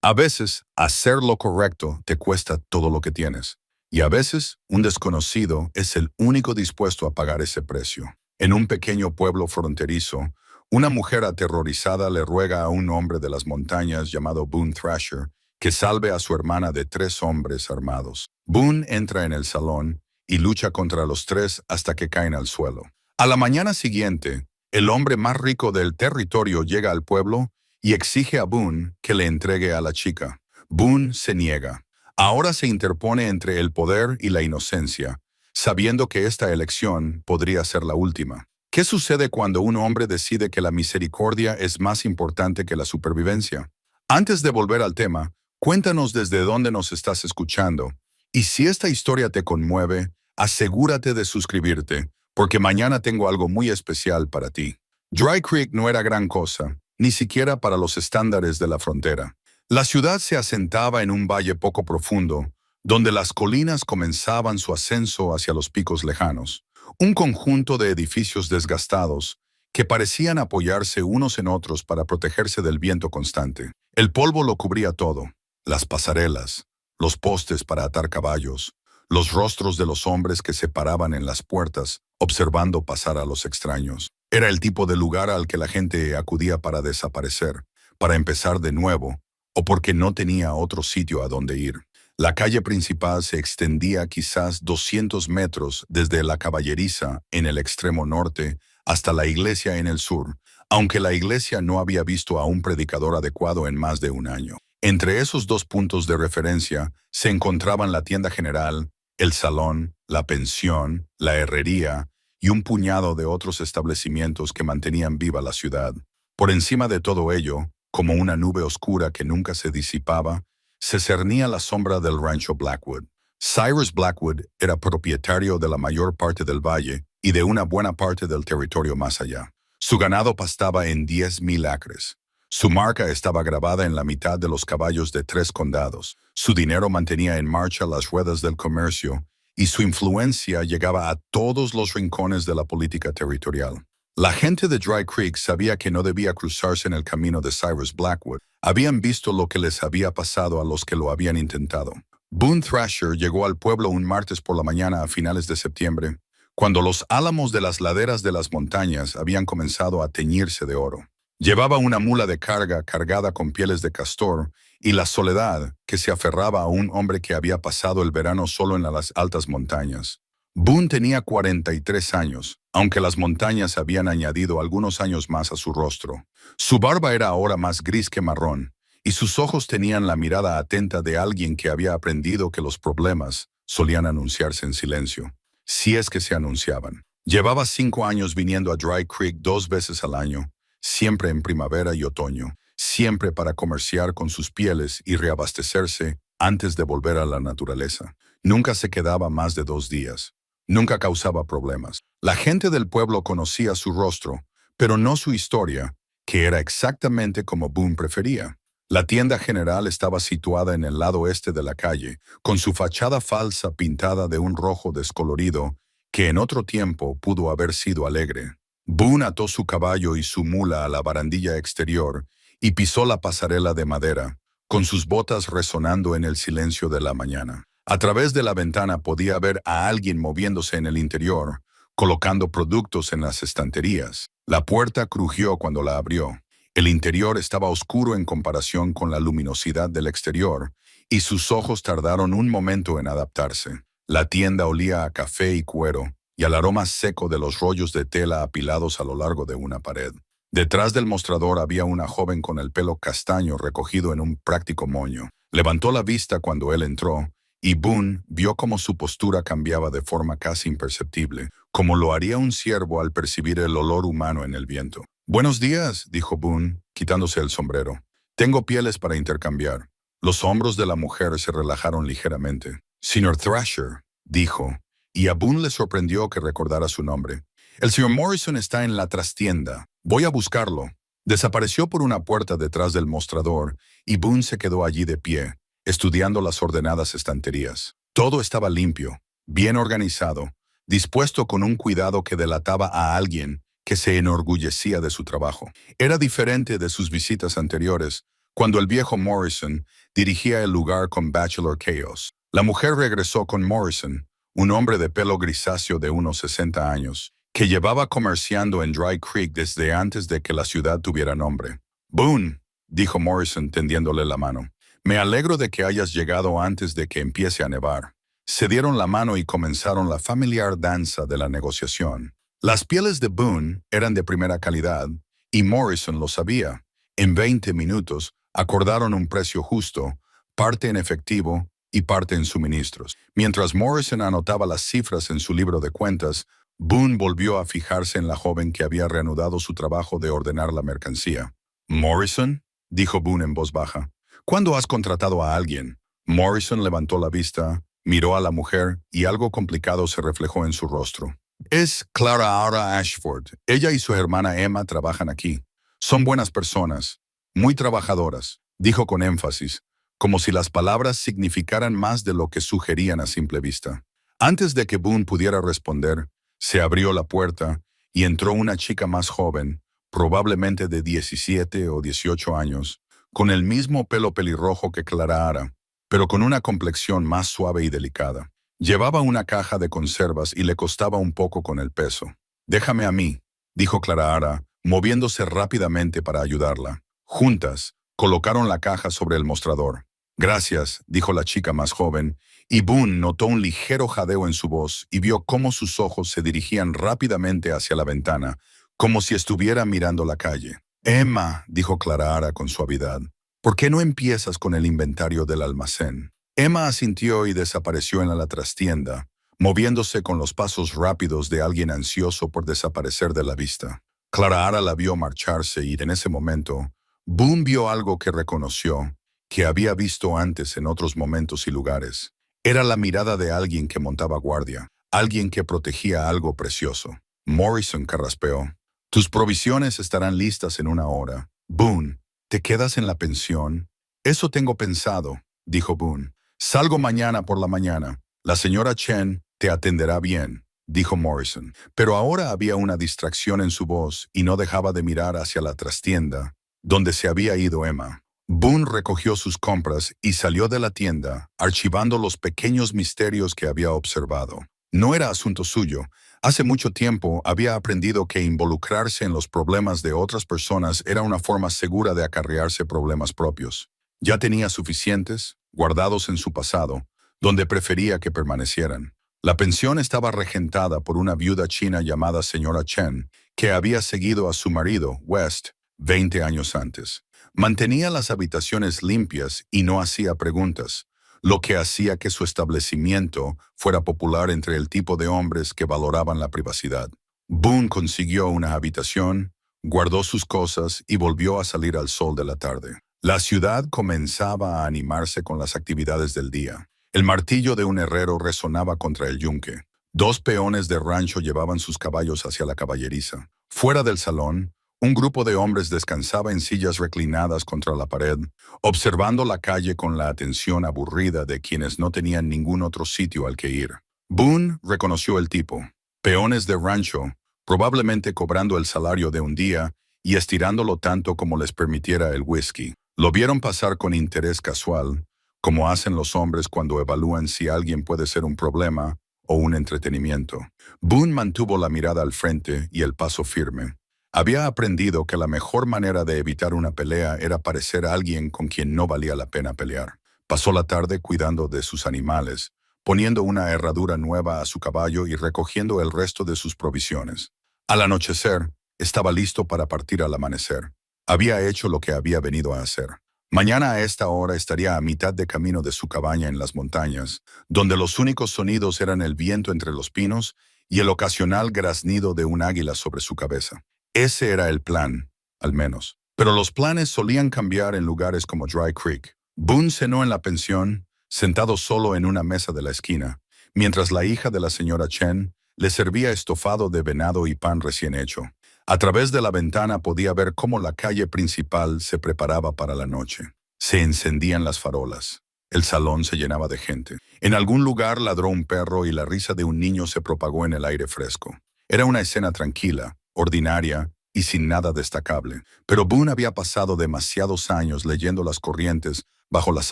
A veces, hacer lo correcto te cuesta todo lo que tienes. Y a veces, un desconocido es el único dispuesto a pagar ese precio. En un pequeño pueblo fronterizo, una mujer aterrorizada le ruega a un hombre de las montañas llamado Boone Thrasher que salve a su hermana de 3 hombres armados. Boone entra en el salón y lucha contra los 3 hasta que caen al suelo. A la mañana siguiente, el hombre más rico del territorio llega al pueblo y exige a Boone que le entregue a la chica. Boone se niega. Ahora se interpone entre el poder y la inocencia, sabiendo que esta elección podría ser la última. ¿Qué sucede cuando un hombre decide que la misericordia es más importante que la supervivencia? Antes de volver al tema, cuéntanos desde dónde nos estás escuchando. Y si esta historia te conmueve, asegúrate de suscribirte, porque mañana tengo algo muy especial para ti. Dry Creek no era gran cosa, ni siquiera para los estándares de la frontera. La ciudad se asentaba en un valle poco profundo, donde las colinas comenzaban su ascenso hacia los picos lejanos. Un conjunto de edificios desgastados que parecían apoyarse unos en otros para protegerse del viento constante. El polvo lo cubría todo: las pasarelas, los postes para atar caballos, los rostros de los hombres que se paraban en las puertas observando pasar a los extraños. Era el tipo de lugar al que la gente acudía para desaparecer, para empezar de nuevo, o porque no tenía otro sitio a donde ir. La calle principal se extendía quizás 200 metros desde la caballeriza en el extremo norte hasta la iglesia en el sur, aunque la iglesia no había visto a un predicador adecuado en más de un año. Entre esos 2 puntos de referencia se encontraban la tienda general, el salón, la pensión, la herrería y un puñado de otros establecimientos que mantenían viva la ciudad. Por encima de todo ello, como una nube oscura que nunca se disipaba, se cernía la sombra del rancho Blackwood. Cyrus Blackwood era propietario de la mayor parte del valle y de una buena parte del territorio más allá. Su ganado pastaba en 10,000 acres. Su marca estaba grabada en la mitad de los caballos de 3 condados. Su dinero mantenía en marcha las ruedas del comercio y su influencia llegaba a todos los rincones de la política territorial. La gente de Dry Creek sabía que no debía cruzarse en el camino de Cyrus Blackwood. Habían visto lo que les había pasado a los que lo habían intentado. Boone Thrasher llegó al pueblo un martes por la mañana a finales de septiembre, cuando los álamos de las laderas de las montañas habían comenzado a teñirse de oro. Llevaba una mula de carga cargada con pieles de castor y la soledad que se aferraba a un hombre que había pasado el verano solo en las altas montañas. Boone tenía 43 años, aunque las montañas habían añadido algunos años más a su rostro. Su barba era ahora más gris que marrón, y sus ojos tenían la mirada atenta de alguien que había aprendido que los problemas solían anunciarse en silencio, si es que se anunciaban. Llevaba 5 años viniendo a Dry Creek 2 veces al año, siempre en primavera y otoño, siempre para comerciar con sus pieles y reabastecerse antes de volver a la naturaleza. Nunca se quedaba más de 2 días. Nunca causaba problemas. La gente del pueblo conocía su rostro, pero no su historia, que era exactamente como Boone prefería. La tienda general estaba situada en el lado este de la calle, con su fachada falsa pintada de un rojo descolorido que en otro tiempo pudo haber sido alegre. Boone ató su caballo y su mula a la barandilla exterior y pisó la pasarela de madera, con sus botas resonando en el silencio de la mañana. A través de la ventana podía ver a alguien moviéndose en el interior, colocando productos en las estanterías. La puerta crujió cuando la abrió. El interior estaba oscuro en comparación con la luminosidad del exterior, y sus ojos tardaron un momento en adaptarse. La tienda olía a café y cuero, y al aroma seco de los rollos de tela apilados a lo largo de una pared. Detrás del mostrador había una joven con el pelo castaño recogido en un práctico moño. Levantó la vista cuando él entró, y Boone vio cómo su postura cambiaba de forma casi imperceptible, como lo haría un ciervo al percibir el olor humano en el viento. «Buenos días», dijo Boone, quitándose el sombrero. «Tengo pieles para intercambiar». Los hombros de la mujer se relajaron ligeramente. «Señor Thrasher», dijo, y a Boone le sorprendió que recordara su nombre. «El señor Morrison está en la trastienda. Voy a buscarlo». Desapareció por una puerta detrás del mostrador, y Boone se quedó allí de pie, estudiando las ordenadas estanterías. Todo estaba limpio, bien organizado, dispuesto con un cuidado que delataba a alguien que se enorgullecía de su trabajo. Era diferente de sus visitas anteriores, cuando el viejo Morrison dirigía el lugar con Bachelor Chaos. La mujer regresó con Morrison, un hombre de pelo grisáceo de unos 60 años, que llevaba comerciando en Dry Creek desde antes de que la ciudad tuviera nombre. «Boone», dijo Morrison tendiéndole la mano. «Me alegro de que hayas llegado antes de que empiece a nevar». Se dieron la mano y comenzaron la familiar danza de la negociación. Las pieles de Boone eran de primera calidad, y Morrison lo sabía. En 20 minutos acordaron un precio justo, parte en efectivo y parte en suministros. Mientras Morrison anotaba las cifras en su libro de cuentas, Boone volvió a fijarse en la joven que había reanudado su trabajo de ordenar la mercancía. «¿Morrison?», dijo Boone en voz baja. «¿Cuándo has contratado a alguien?». Morrison levantó la vista, miró a la mujer y algo complicado se reflejó en su rostro. «Es Clara Ara Ashford. Ella y su hermana Emma trabajan aquí. Son buenas personas, muy trabajadoras», dijo con énfasis, como si las palabras significaran más de lo que sugerían a simple vista. Antes de que Boone pudiera responder, se abrió la puerta y entró una chica más joven, probablemente de 17 o 18 años, con el mismo pelo pelirrojo que Clara Ara, pero con una complexión más suave y delicada. Llevaba una caja de conservas y le costaba un poco con el peso. «Déjame a mí», dijo Clara Ara, moviéndose rápidamente para ayudarla. Juntas, colocaron la caja sobre el mostrador. «Gracias», dijo la chica más joven, y Boone notó un ligero jadeo en su voz y vio cómo sus ojos se dirigían rápidamente hacia la ventana, como si estuviera mirando la calle. «Emma», dijo Clara Ara con suavidad, «¿por qué no empiezas con el inventario del almacén?». Emma asintió y desapareció en la trastienda, moviéndose con los pasos rápidos de alguien ansioso por desaparecer de la vista. Clara Ara la vio marcharse y en ese momento, Boone vio algo que reconoció, que había visto antes en otros momentos y lugares. Era la mirada de alguien que montaba guardia, alguien que protegía algo precioso. Morrison carraspeó. «Tus provisiones estarán listas en 1 hora. Boone, ¿te quedas en la pensión?». «Eso tengo pensado», dijo Boone. «Salgo mañana por la mañana. La señora Chen te atenderá bien», dijo Morrison. Pero ahora había una distracción en su voz y no dejaba de mirar hacia la trastienda, donde se había ido Emma. Boone recogió sus compras y salió de la tienda, archivando los pequeños misterios que había observado. No era asunto suyo. Hace mucho tiempo había aprendido que involucrarse en los problemas de otras personas era una forma segura de acarrearse problemas propios. Ya tenía suficientes, guardados en su pasado, donde prefería que permanecieran. La pensión estaba regentada por una viuda china llamada señora Chen, que había seguido a su marido, West, 20 años antes. Mantenía las habitaciones limpias y no hacía preguntas, lo que hacía que su establecimiento fuera popular entre el tipo de hombres que valoraban la privacidad. Boone consiguió una habitación, guardó sus cosas y volvió a salir al sol de la tarde. La ciudad comenzaba a animarse con las actividades del día. El martillo de un herrero resonaba contra el yunque. 2 peones de rancho llevaban sus caballos hacia la caballeriza. Fuera del salón, un grupo de hombres descansaba en sillas reclinadas contra la pared, observando la calle con la atención aburrida de quienes no tenían ningún otro sitio al que ir. Boone reconoció el tipo. Peones de rancho, probablemente cobrando el salario de un día y estirándolo tanto como les permitiera el whisky. Lo vieron pasar con interés casual, como hacen los hombres cuando evalúan si alguien puede ser un problema o un entretenimiento. Boone mantuvo la mirada al frente y el paso firme. Había aprendido que la mejor manera de evitar una pelea era parecer a alguien con quien no valía la pena pelear. Pasó la tarde cuidando de sus animales, poniendo una herradura nueva a su caballo y recogiendo el resto de sus provisiones. Al anochecer, estaba listo para partir al amanecer. Había hecho lo que había venido a hacer. Mañana a esta hora estaría a mitad de camino de su cabaña en las montañas, donde los únicos sonidos eran el viento entre los pinos y el ocasional graznido de un águila sobre su cabeza. Ese era el plan, al menos. Pero los planes solían cambiar en lugares como Dry Creek. Boone cenó en la pensión, sentado solo en una mesa de la esquina, mientras la hija de la señora Chen le servía estofado de venado y pan recién hecho. A través de la ventana podía ver cómo la calle principal se preparaba para la noche. Se encendían las farolas. El salón se llenaba de gente. En algún lugar ladró un perro y la risa de un niño se propagó en el aire fresco. Era una escena tranquila, ordinaria y sin nada destacable. Pero Boone había pasado demasiados años leyendo las corrientes bajo las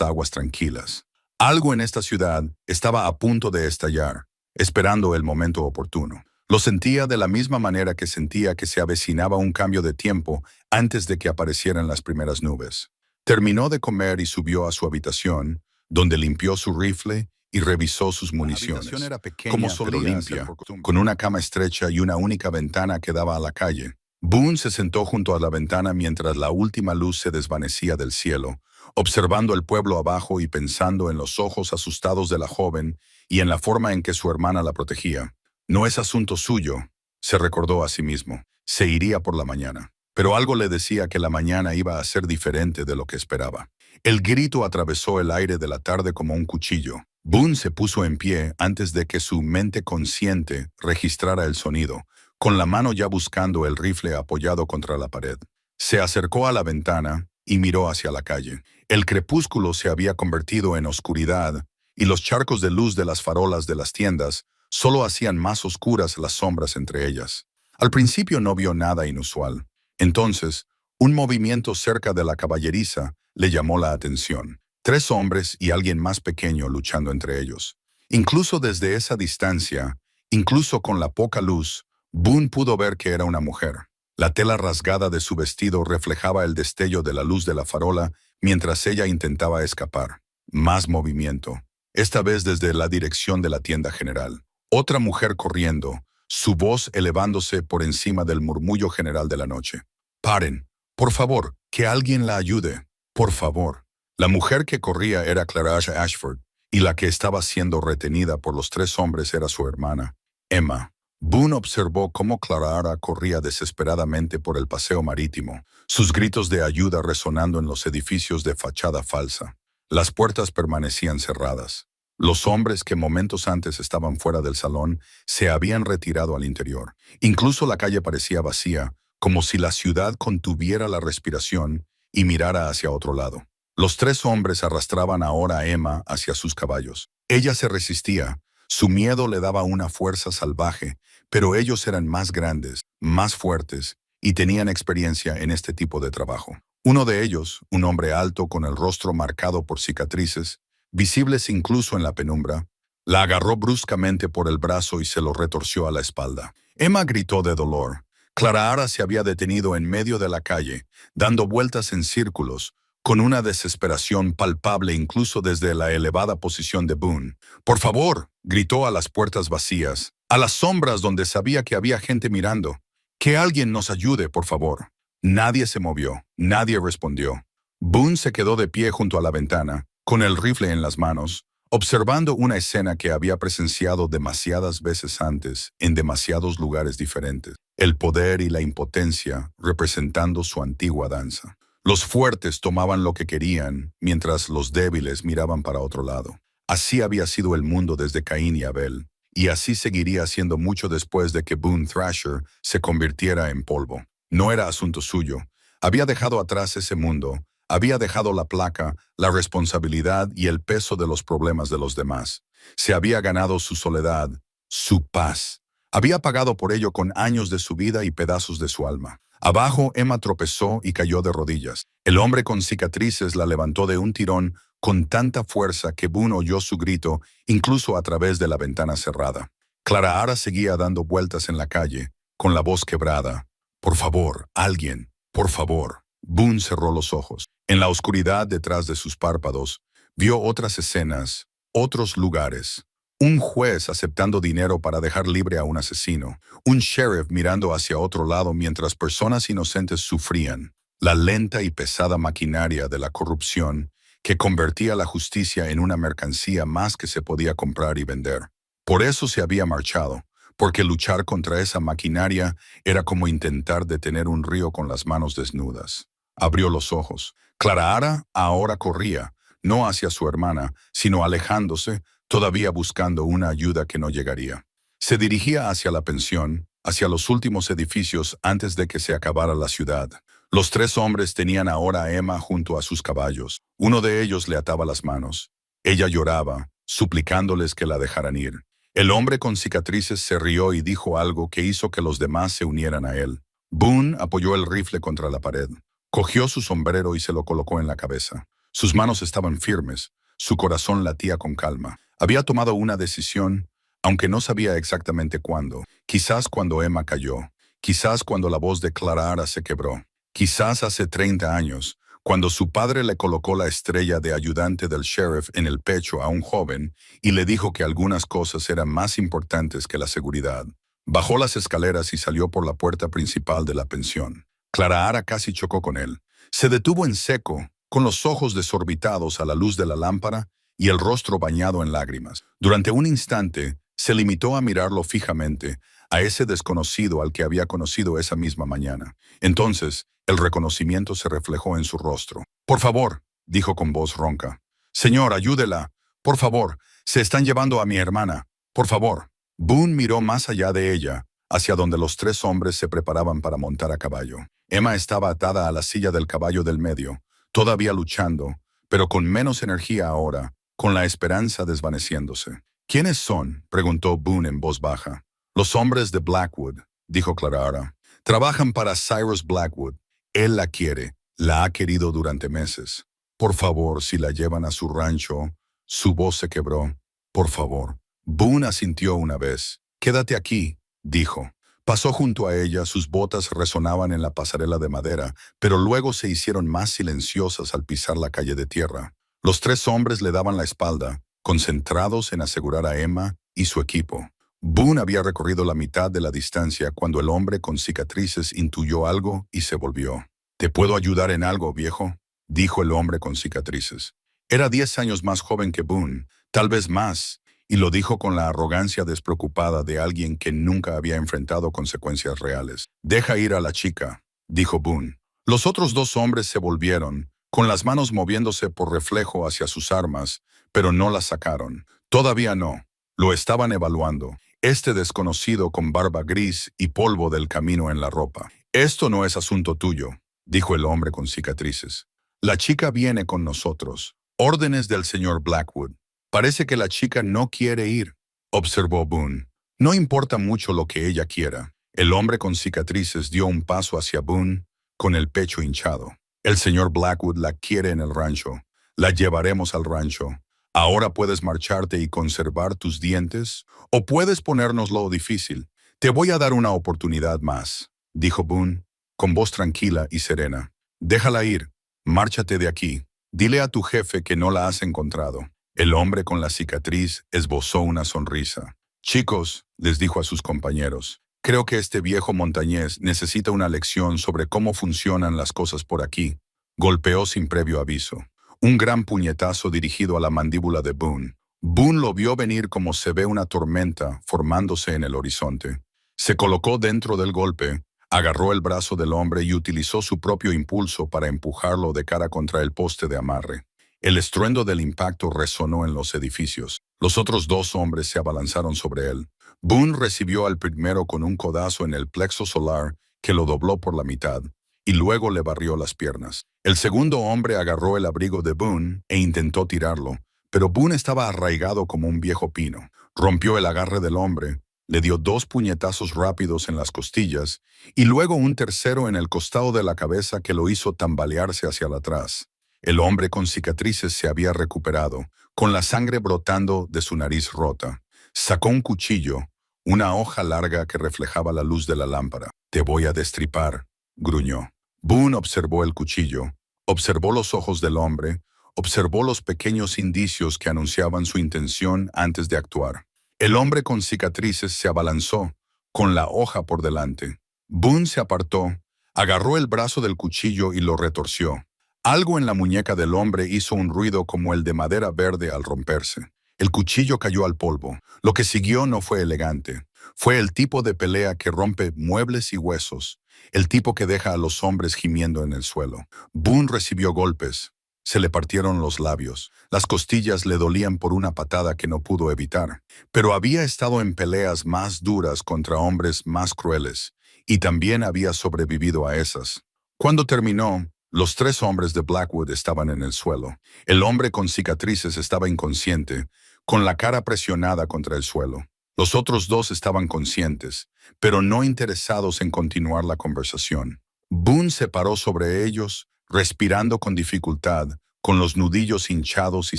aguas tranquilas. Algo en esta ciudad estaba a punto de estallar, esperando el momento oportuno. Lo sentía de la misma manera que sentía que se avecinaba un cambio de tiempo antes de que aparecieran las primeras nubes. Terminó de comer y subió a su habitación, donde limpió su rifle y revisó sus municiones. La habitación era pequeña, como pero limpia, con una cama estrecha y una única ventana que daba a la calle. Boone se sentó junto a la ventana mientras la última luz se desvanecía del cielo, observando el pueblo abajo y pensando en los ojos asustados de la joven y en la forma en que su hermana la protegía. No es asunto suyo, se recordó a sí mismo. Se iría por la mañana. Pero algo le decía que la mañana iba a ser diferente de lo que esperaba. El grito atravesó el aire de la tarde como un cuchillo. Boone se puso en pie antes de que su mente consciente registrara el sonido, con la mano ya buscando el rifle apoyado contra la pared. Se acercó a la ventana y miró hacia la calle. El crepúsculo se había convertido en oscuridad y los charcos de luz de las farolas de las tiendas solo hacían más oscuras las sombras entre ellas. Al principio no vio nada inusual. Entonces, un movimiento cerca de la caballeriza le llamó la atención. 3 hombres y alguien más pequeño luchando entre ellos. Incluso desde esa distancia, incluso con la poca luz, Boone pudo ver que era una mujer. La tela rasgada de su vestido reflejaba el destello de la luz de la farola mientras ella intentaba escapar. Más movimiento, esta vez desde la dirección de la tienda general. Otra mujer corriendo, su voz elevándose por encima del murmullo general de la noche. «Paren, por favor, que alguien la ayude, por favor». La mujer que corría era Clara'ara Ashford, y la que estaba siendo retenida por los 3 hombres era su hermana, Emma. Boone observó cómo Clara'ara corría desesperadamente por el paseo marítimo, sus gritos de ayuda resonando en los edificios de fachada falsa. Las puertas permanecían cerradas. Los hombres que momentos antes estaban fuera del salón se habían retirado al interior. Incluso la calle parecía vacía, como si la ciudad contuviera la respiración y mirara hacia otro lado. Los 3 hombres arrastraban ahora a Emma hacia sus caballos. Ella se resistía. Su miedo le daba una fuerza salvaje, pero ellos eran más grandes, más fuertes, y tenían experiencia en este tipo de trabajo. Uno de ellos, un hombre alto con el rostro marcado por cicatrices, visibles incluso en la penumbra, la agarró bruscamente por el brazo y se lo retorció a la espalda. Emma gritó de dolor. Clara'ara se había detenido en medio de la calle, dando vueltas en círculos, con una desesperación palpable incluso desde la elevada posición de Boone. «Por favor», gritó a las puertas vacías, a las sombras donde sabía que había gente mirando. «Que alguien nos ayude, por favor». Nadie se movió, nadie respondió. Boone se quedó de pie junto a la ventana, con el rifle en las manos, observando una escena que había presenciado demasiadas veces antes en demasiados lugares diferentes. El poder y la impotencia representando su antigua danza. Los fuertes tomaban lo que querían, mientras los débiles miraban para otro lado. Así había sido el mundo desde Caín y Abel, y así seguiría siendo mucho después de que Boone Thrasher se convirtiera en polvo. No era asunto suyo. Había dejado atrás ese mundo, había dejado la placa, la responsabilidad y el peso de los problemas de los demás. Se había ganado su soledad, su paz. Había pagado por ello con años de su vida y pedazos de su alma. Abajo, Emma tropezó y cayó de rodillas. El hombre con cicatrices la levantó de un tirón con tanta fuerza que Boone oyó su grito, incluso a través de la ventana cerrada. Clara'ara seguía dando vueltas en la calle, con la voz quebrada. «Por favor, alguien, por favor». Boone cerró los ojos. En la oscuridad detrás de sus párpados, vio otras escenas, otros lugares. Un juez aceptando dinero para dejar libre a un asesino. Un sheriff mirando hacia otro lado mientras personas inocentes sufrían. La lenta y pesada maquinaria de la corrupción que convertía la justicia en una mercancía más que se podía comprar y vender. Por eso se había marchado, porque luchar contra esa maquinaria era como intentar detener un río con las manos desnudas. Abrió los ojos. Clara'ara ahora corría, no hacia su hermana, sino alejándose, todavía buscando una ayuda que no llegaría. Se dirigía hacia la pensión, hacia los últimos edificios antes de que se acabara la ciudad. Los 3 hombres tenían ahora a Emma junto a sus caballos. Uno de ellos le ataba las manos. Ella lloraba, suplicándoles que la dejaran ir. El hombre con cicatrices se rió y dijo algo que hizo que los demás se unieran a él. Boone apoyó el rifle contra la pared, cogió su sombrero y se lo colocó en la cabeza. Sus manos estaban firmes, su corazón latía con calma. Había tomado una decisión, aunque no sabía exactamente cuándo. Quizás cuando Emma cayó, quizás cuando la voz de Clara se quebró, quizás hace 30 años, cuando su padre le colocó la estrella de ayudante del sheriff en el pecho a un joven y le dijo que algunas cosas eran más importantes que la seguridad. Bajó las escaleras y salió por la puerta principal de la pensión. Clara casi chocó con él. Se detuvo en seco, con los ojos desorbitados a la luz de la lámpara y el rostro bañado en lágrimas. Durante un instante, se limitó a mirarlo fijamente, a ese desconocido al que había conocido esa misma mañana. Entonces, el reconocimiento se reflejó en su rostro. «Por favor», dijo con voz ronca. «Señor, ayúdela. Por favor, se están llevando a mi hermana. Por favor». Boone miró más allá de ella, hacia donde los tres hombres se preparaban para montar a caballo. Emma estaba atada a la silla del caballo del medio, todavía luchando, pero con menos energía ahora, con la esperanza desvaneciéndose. «¿Quiénes son?», preguntó Boone en voz baja. «Los hombres de Blackwood», dijo Clara. «Trabajan para Cyrus Blackwood. Él la quiere, la ha querido durante meses. Por favor, si la llevan a su rancho». Su voz se quebró. «Por favor». Boone asintió una vez. «Quédate aquí», dijo. Pasó junto a ella, sus botas resonaban en la pasarela de madera, pero luego se hicieron más silenciosas al pisar la calle de tierra. Los tres hombres le daban la espalda, concentrados en asegurar a Emma y su equipo. Boone había recorrido la mitad de la distancia cuando el hombre con cicatrices intuyó algo y se volvió. «¿Te puedo ayudar en algo, viejo?», dijo el hombre con cicatrices. Era 10 años más joven que Boone, tal vez más, y lo dijo con la arrogancia despreocupada de alguien que nunca había enfrentado consecuencias reales. «Deja ir a la chica», dijo Boone. Los otros dos hombres se volvieron, con las manos moviéndose por reflejo hacia sus armas, pero no las sacaron. Todavía no. Lo estaban evaluando. Este desconocido con barba gris y polvo del camino en la ropa. «Esto no es asunto tuyo», dijo el hombre con cicatrices. «La chica viene con nosotros. Órdenes del señor Blackwood». «Parece que la chica no quiere ir», observó Boone. «No importa mucho lo que ella quiera». El hombre con cicatrices dio un paso hacia Boone, con el pecho hinchado. «El señor Blackwood la quiere en el rancho. La llevaremos al rancho. Ahora puedes marcharte y conservar tus dientes, o puedes ponérnoslo difícil. Te voy a dar una oportunidad más», dijo Boone, con voz tranquila y serena. «Déjala ir. Márchate de aquí. Dile a tu jefe que no la has encontrado». El hombre con la cicatriz esbozó una sonrisa. «Chicos», les dijo a sus compañeros, «creo que este viejo montañés necesita una lección sobre cómo funcionan las cosas por aquí». Golpeó sin previo aviso. Un gran puñetazo dirigido a la mandíbula de Boone. Boone lo vio venir como se ve una tormenta formándose en el horizonte. Se colocó dentro del golpe, agarró el brazo del hombre y utilizó su propio impulso para empujarlo de cara contra el poste de amarre. El estruendo del impacto resonó en los edificios. Los otros dos hombres se abalanzaron sobre él. Boone recibió al primero con un codazo en el plexo solar que lo dobló por la mitad, y luego le barrió las piernas. El segundo hombre agarró el abrigo de Boone e intentó tirarlo, pero Boone estaba arraigado como un viejo pino. Rompió el agarre del hombre, le dio 2 puñetazos rápidos en las costillas y luego un tercero en el costado de la cabeza que lo hizo tambalearse hacia atrás. El hombre con cicatrices se había recuperado, con la sangre brotando de su nariz rota. Sacó un cuchillo, una hoja larga que reflejaba la luz de la lámpara. «Te voy a destripar», gruñó. Boone observó el cuchillo, observó los ojos del hombre, observó los pequeños indicios que anunciaban su intención antes de actuar. El hombre con cicatrices se abalanzó, con la hoja por delante. Boone se apartó, agarró el brazo del cuchillo y lo retorció. Algo en la muñeca del hombre hizo un ruido como el de madera verde al romperse. El cuchillo cayó al polvo. Lo que siguió no fue elegante. Fue el tipo de pelea que rompe muebles y huesos, el tipo que deja a los hombres gimiendo en el suelo. Boone recibió golpes. Se le partieron los labios. Las costillas le dolían por una patada que no pudo evitar. Pero había estado en peleas más duras contra hombres más crueles, y también había sobrevivido a esas. Cuando terminó, los 3 hombres de Blackwood estaban en el suelo. El hombre con cicatrices estaba inconsciente, con la cara presionada contra el suelo. Los otros dos estaban conscientes, pero no interesados en continuar la conversación. Boone se paró sobre ellos, respirando con dificultad, con los nudillos hinchados y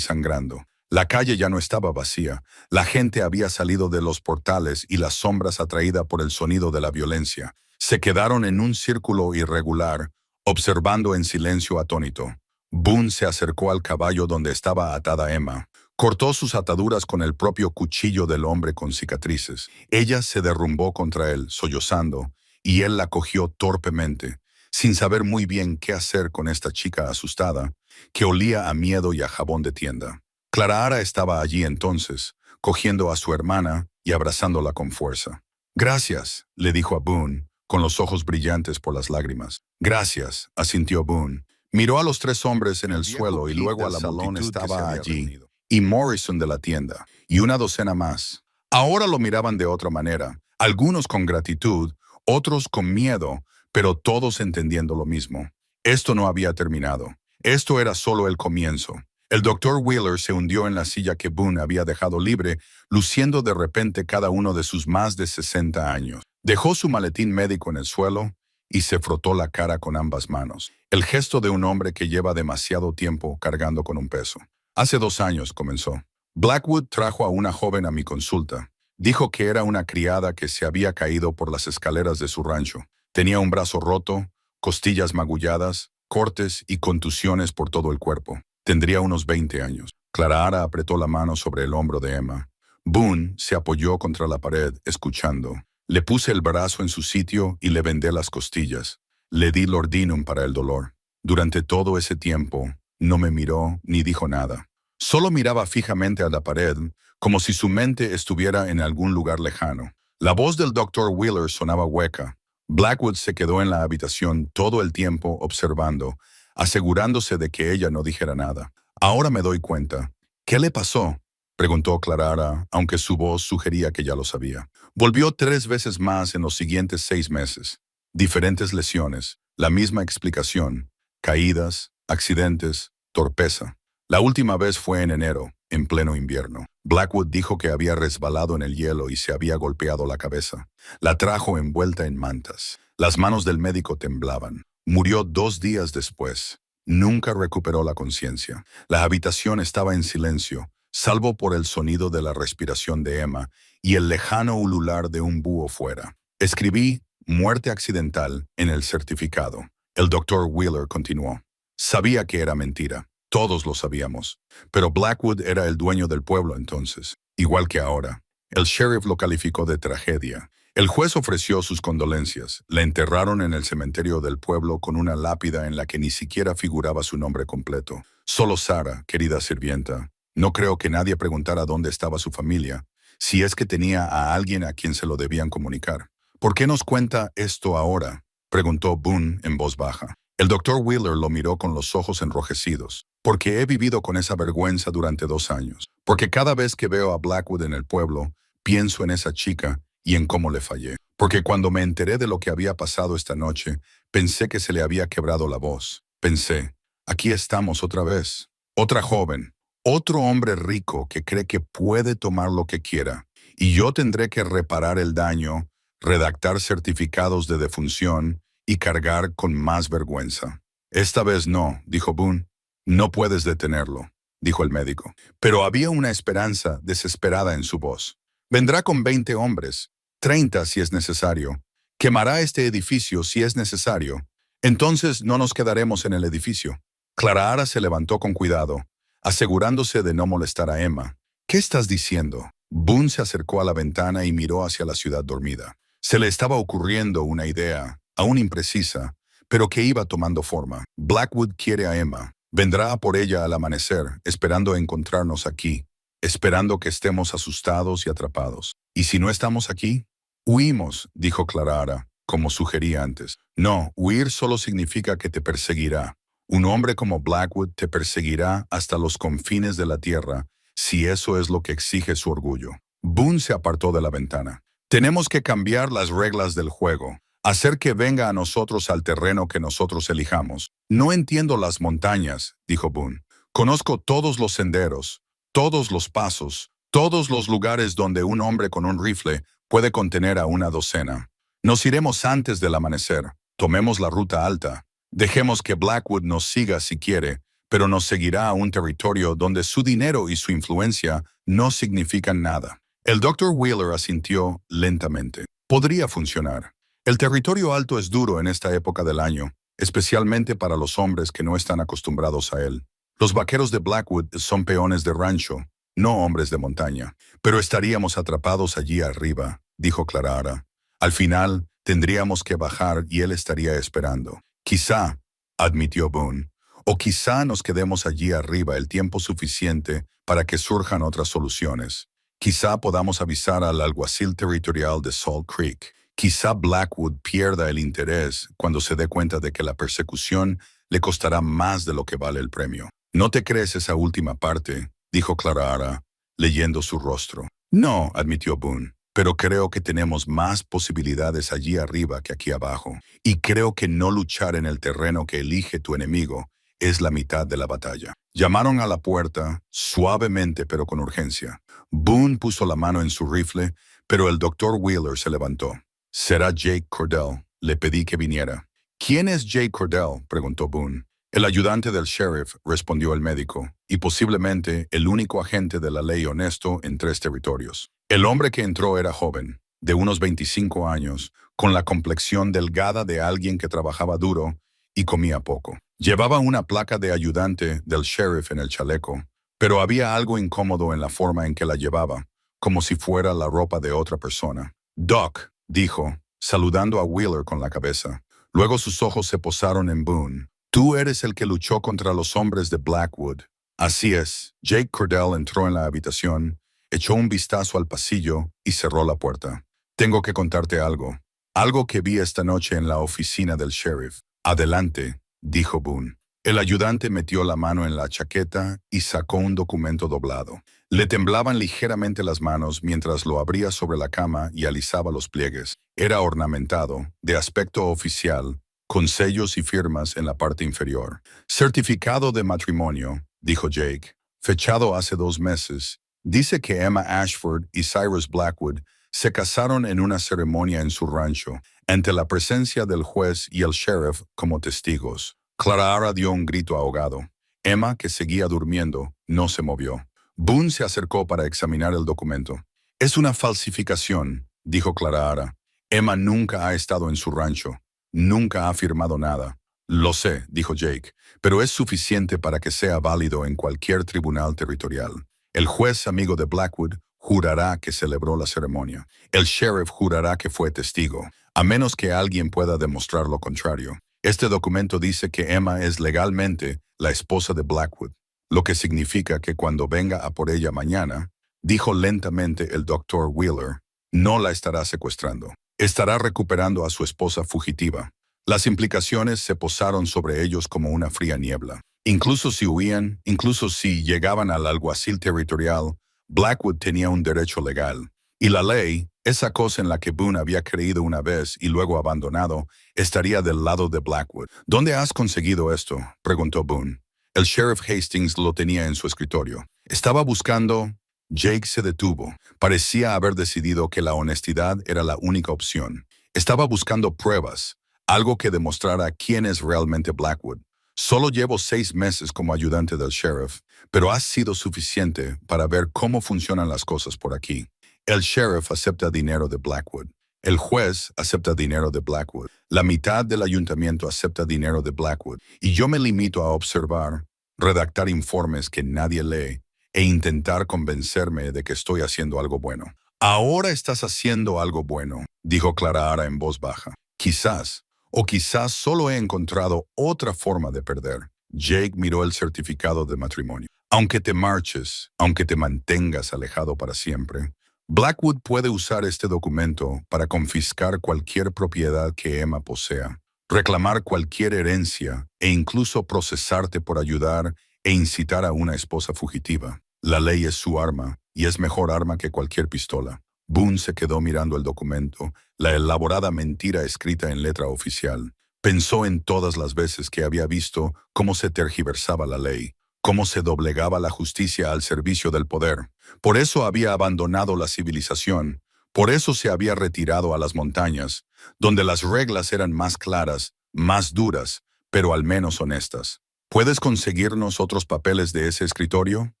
sangrando. La calle ya no estaba vacía. La gente había salido de los portales y las sombras atraídas por el sonido de la violencia se quedaron en un círculo irregular, observando en silencio atónito. Boone se acercó al caballo donde estaba atada Emma. Cortó sus ataduras con el propio cuchillo del hombre con cicatrices. Ella se derrumbó contra él, sollozando, y él la cogió torpemente, sin saber muy bien qué hacer con esta chica asustada, que olía a miedo y a jabón de tienda. Clara estaba allí entonces, cogiendo a su hermana y abrazándola con fuerza. «Gracias», le dijo a Boone, con los ojos brillantes por las lágrimas. «Gracias», asintió Boone. Miró a los tres hombres en el suelo y luego a la multitud estaba allí, y Morrison de la tienda, y una docena más. Ahora lo miraban de otra manera, algunos con gratitud, otros con miedo, pero todos entendiendo lo mismo. Esto no había terminado. Esto era solo el comienzo. El Dr. Wheeler se hundió en la silla que Boone había dejado libre, luciendo de repente cada uno de sus más de 60 años. Dejó su maletín médico en el suelo y se frotó la cara con ambas manos. El gesto de un hombre que lleva demasiado tiempo cargando con un peso. «Hace 2 años», comenzó. «Blackwood trajo a una joven a mi consulta. Dijo que era una criada que se había caído por las escaleras de su rancho. Tenía un brazo roto, costillas magulladas, cortes y contusiones por todo el cuerpo. Tendría unos 20 años». Clara apretó la mano sobre el hombro de Emma. Boone se apoyó contra la pared, escuchando. Le puse el brazo en su sitio y le vendé las costillas. Le di Lordinum para el dolor. Durante todo ese tiempo, no me miró ni dijo nada. Solo miraba fijamente a la pared, como si su mente estuviera en algún lugar lejano. La voz del Dr. Wheeler sonaba hueca. Blackwood se quedó en la habitación todo el tiempo observando, asegurándose de que ella no dijera nada. «Ahora me doy cuenta». «¿Qué le pasó?», preguntó Clara, aunque su voz sugería que ya lo sabía. Volvió 3 veces más en los siguientes 6 meses. Diferentes lesiones, la misma explicación: caídas, accidentes, torpeza. La última vez fue en enero, en pleno invierno. Blackwood dijo que había resbalado en el hielo y se había golpeado la cabeza. La trajo envuelta en mantas. Las manos del médico temblaban. Murió 2 días después. Nunca recuperó la conciencia. La habitación estaba en silencio, salvo por el sonido de la respiración de Emma y el lejano ulular de un búho fuera. Escribí «muerte accidental» en el certificado. El Dr. Wheeler continuó. Sabía que era mentira. Todos lo sabíamos. Pero Blackwood era el dueño del pueblo entonces, igual que ahora. El sheriff lo calificó de tragedia. El juez ofreció sus condolencias. La enterraron en el cementerio del pueblo con una lápida en la que ni siquiera figuraba su nombre completo. Solo Sara, querida sirvienta. No creo que nadie preguntara dónde estaba su familia, si es que tenía a alguien a quien se lo debían comunicar. «¿Por qué nos cuenta esto ahora?», preguntó Boone en voz baja. El Dr. Wheeler lo miró con los ojos enrojecidos. «Porque he vivido con esa vergüenza durante 2 años. Porque cada vez que veo a Blackwood en el pueblo, pienso en esa chica y en cómo le fallé. Porque cuando me enteré de lo que había pasado esta noche, pensé que se le había quebrado la voz. Pensé, aquí estamos otra vez. Otra joven. Otro hombre rico que cree que puede tomar lo que quiera. Y yo tendré que reparar el daño, redactar certificados de defunción y cargar con más vergüenza». «Esta vez no», dijo Boone. «No puedes detenerlo», dijo el médico. Pero había una esperanza desesperada en su voz. «Vendrá con 20 hombres, 30 si es necesario. Quemará este edificio si es necesario. Entonces no nos quedaremos en el edificio». Clara se levantó con cuidado, asegurándose de no molestar a Emma. «¿Qué estás diciendo?». Boone se acercó a la ventana y miró hacia la ciudad dormida. Se le estaba ocurriendo una idea, aún imprecisa, pero que iba tomando forma. «Blackwood quiere a Emma. Vendrá a por ella al amanecer, esperando encontrarnos aquí, esperando que estemos asustados y atrapados. ¿Y si no estamos aquí?». «Huimos», dijo Clara, como sugería antes. «No, huir solo significa que te perseguirá. Un hombre como Blackwood te perseguirá hasta los confines de la tierra, si eso es lo que exige su orgullo». Boone se apartó de la ventana. «Tenemos que cambiar las reglas del juego. Hacer que venga a nosotros al terreno que nosotros elijamos». «No entiendo las montañas», dijo Boone. «Conozco todos los senderos, todos los pasos, Todos los lugares donde un hombre con un rifle puede contener a una docena. Nos iremos antes del amanecer. Tomemos la ruta alta. Dejemos que Blackwood nos siga si quiere, pero nos seguirá a un territorio donde su dinero y su influencia no significan nada. El Dr. Wheeler asintió lentamente. Podría funcionar. El territorio alto es duro en esta época del año, especialmente para los hombres que no están acostumbrados a él. Los vaqueros de Blackwood son peones de rancho, no hombres de montaña. Pero estaríamos atrapados allí arriba, dijo Clara. Al final, tendríamos que bajar y él estaría esperando. Quizá, admitió Boone, o quizá nos quedemos allí arriba el tiempo suficiente para que surjan otras soluciones. Quizá podamos avisar al alguacil territorial de Salt Creek. Quizá Blackwood pierda el interés cuando se dé cuenta de que la persecución le costará más de lo que vale el premio. ¿No te crees esa última parte?, dijo Clara, leyendo su rostro. No, admitió Boone, pero creo que tenemos más posibilidades allí arriba que aquí abajo. Y creo que no luchar en el terreno que elige tu enemigo es la mitad de la batalla. Llamaron a la puerta, suavemente pero con urgencia. Boone puso la mano en su rifle, pero el Dr. Wheeler se levantó. «Será Jake Cordell. Le pedí que viniera». «¿Quién es Jake Cordell?», preguntó Boone. «El ayudante del sheriff», respondió el médico, «y posiblemente el único agente de la ley honesto en 3 territorios». El hombre que entró era joven, de unos 25 años, con la complexión delgada de alguien que trabajaba duro y comía poco. Llevaba una placa de ayudante del sheriff en el chaleco, pero había algo incómodo en la forma en que la llevaba, como si fuera la ropa de otra persona. «Doc», dijo, saludando a Wheeler con la cabeza. Luego sus ojos se posaron en Boone. «Tú eres el que luchó contra los hombres de Blackwood». «Así es». Jake Cordell entró en la habitación, echó un vistazo al pasillo y cerró la puerta. «Tengo que contarte algo. Algo que vi esta noche en la oficina del sheriff». «Adelante», dijo Boone. El ayudante metió la mano en la chaqueta y sacó un documento doblado. Le temblaban ligeramente las manos mientras lo abría sobre la cama y alisaba los pliegues. Era ornamentado, de aspecto oficial, con sellos y firmas en la parte inferior. «Certificado de matrimonio», dijo Jake, «fechado hace 2 meses. Dice que Emma Ashford y Cyrus Blackwood se casaron en una ceremonia en su rancho, ante la presencia del juez y el sheriff como testigos». Clara dio un grito ahogado. Emma, que seguía durmiendo, no se movió. Boone se acercó para examinar el documento. «Es una falsificación», dijo Clara. «Emma nunca ha estado en su rancho. Nunca ha firmado nada». «Lo sé», dijo Jake, «pero es suficiente para que sea válido en cualquier tribunal territorial. El juez amigo de Blackwood jurará que celebró la ceremonia. El sheriff jurará que fue testigo, a menos que alguien pueda demostrar lo contrario. Este documento dice que Emma es legalmente la esposa de Blackwood, lo que significa que cuando venga a por ella mañana, dijo lentamente el Dr. Wheeler, no la estará secuestrando. Estará recuperando a su esposa fugitiva». Las implicaciones se posaron sobre ellos como una fría niebla. Incluso si huían, incluso si llegaban al alguacil territorial, Blackwood tenía un derecho legal. Y la ley, esa cosa en la que Boone había creído una vez y luego abandonado, estaría del lado de Blackwood. «¿Dónde has conseguido esto?», preguntó Boone. El sheriff Hastings lo tenía en su escritorio. «Estaba buscando...». Jake se detuvo. Parecía haber decidido que la honestidad era la única opción. «Estaba buscando pruebas, algo que demostrara quién es realmente Blackwood. Solo llevo 6 meses como ayudante del sheriff, pero ha sido suficiente para ver cómo funcionan las cosas por aquí. El sheriff acepta dinero de Blackwood. El juez acepta dinero de Blackwood. La mitad del ayuntamiento acepta dinero de Blackwood. Y yo me limito a observar, redactar informes que nadie lee e intentar convencerme de que estoy haciendo algo bueno». «Ahora estás haciendo algo bueno», dijo Clara en voz baja. «Quizás, o quizás solo he encontrado otra forma de perder». Jake miró el certificado de matrimonio. «Aunque te marches, aunque te mantengas alejado para siempre, Blackwood puede usar este documento para confiscar cualquier propiedad que Emma posea, reclamar cualquier herencia e incluso procesarte por ayudar e incitar a una esposa fugitiva. La ley es su arma y es mejor arma que cualquier pistola». Boone se quedó mirando el documento, la elaborada mentira escrita en letra oficial. Pensó en todas las veces que había visto cómo se tergiversaba la ley, cómo se doblegaba la justicia al servicio del poder. Por eso había abandonado la civilización. Por eso se había retirado a las montañas, donde las reglas eran más claras, más duras, pero al menos honestas. ¿Puedes conseguirnos otros papeles de ese escritorio?,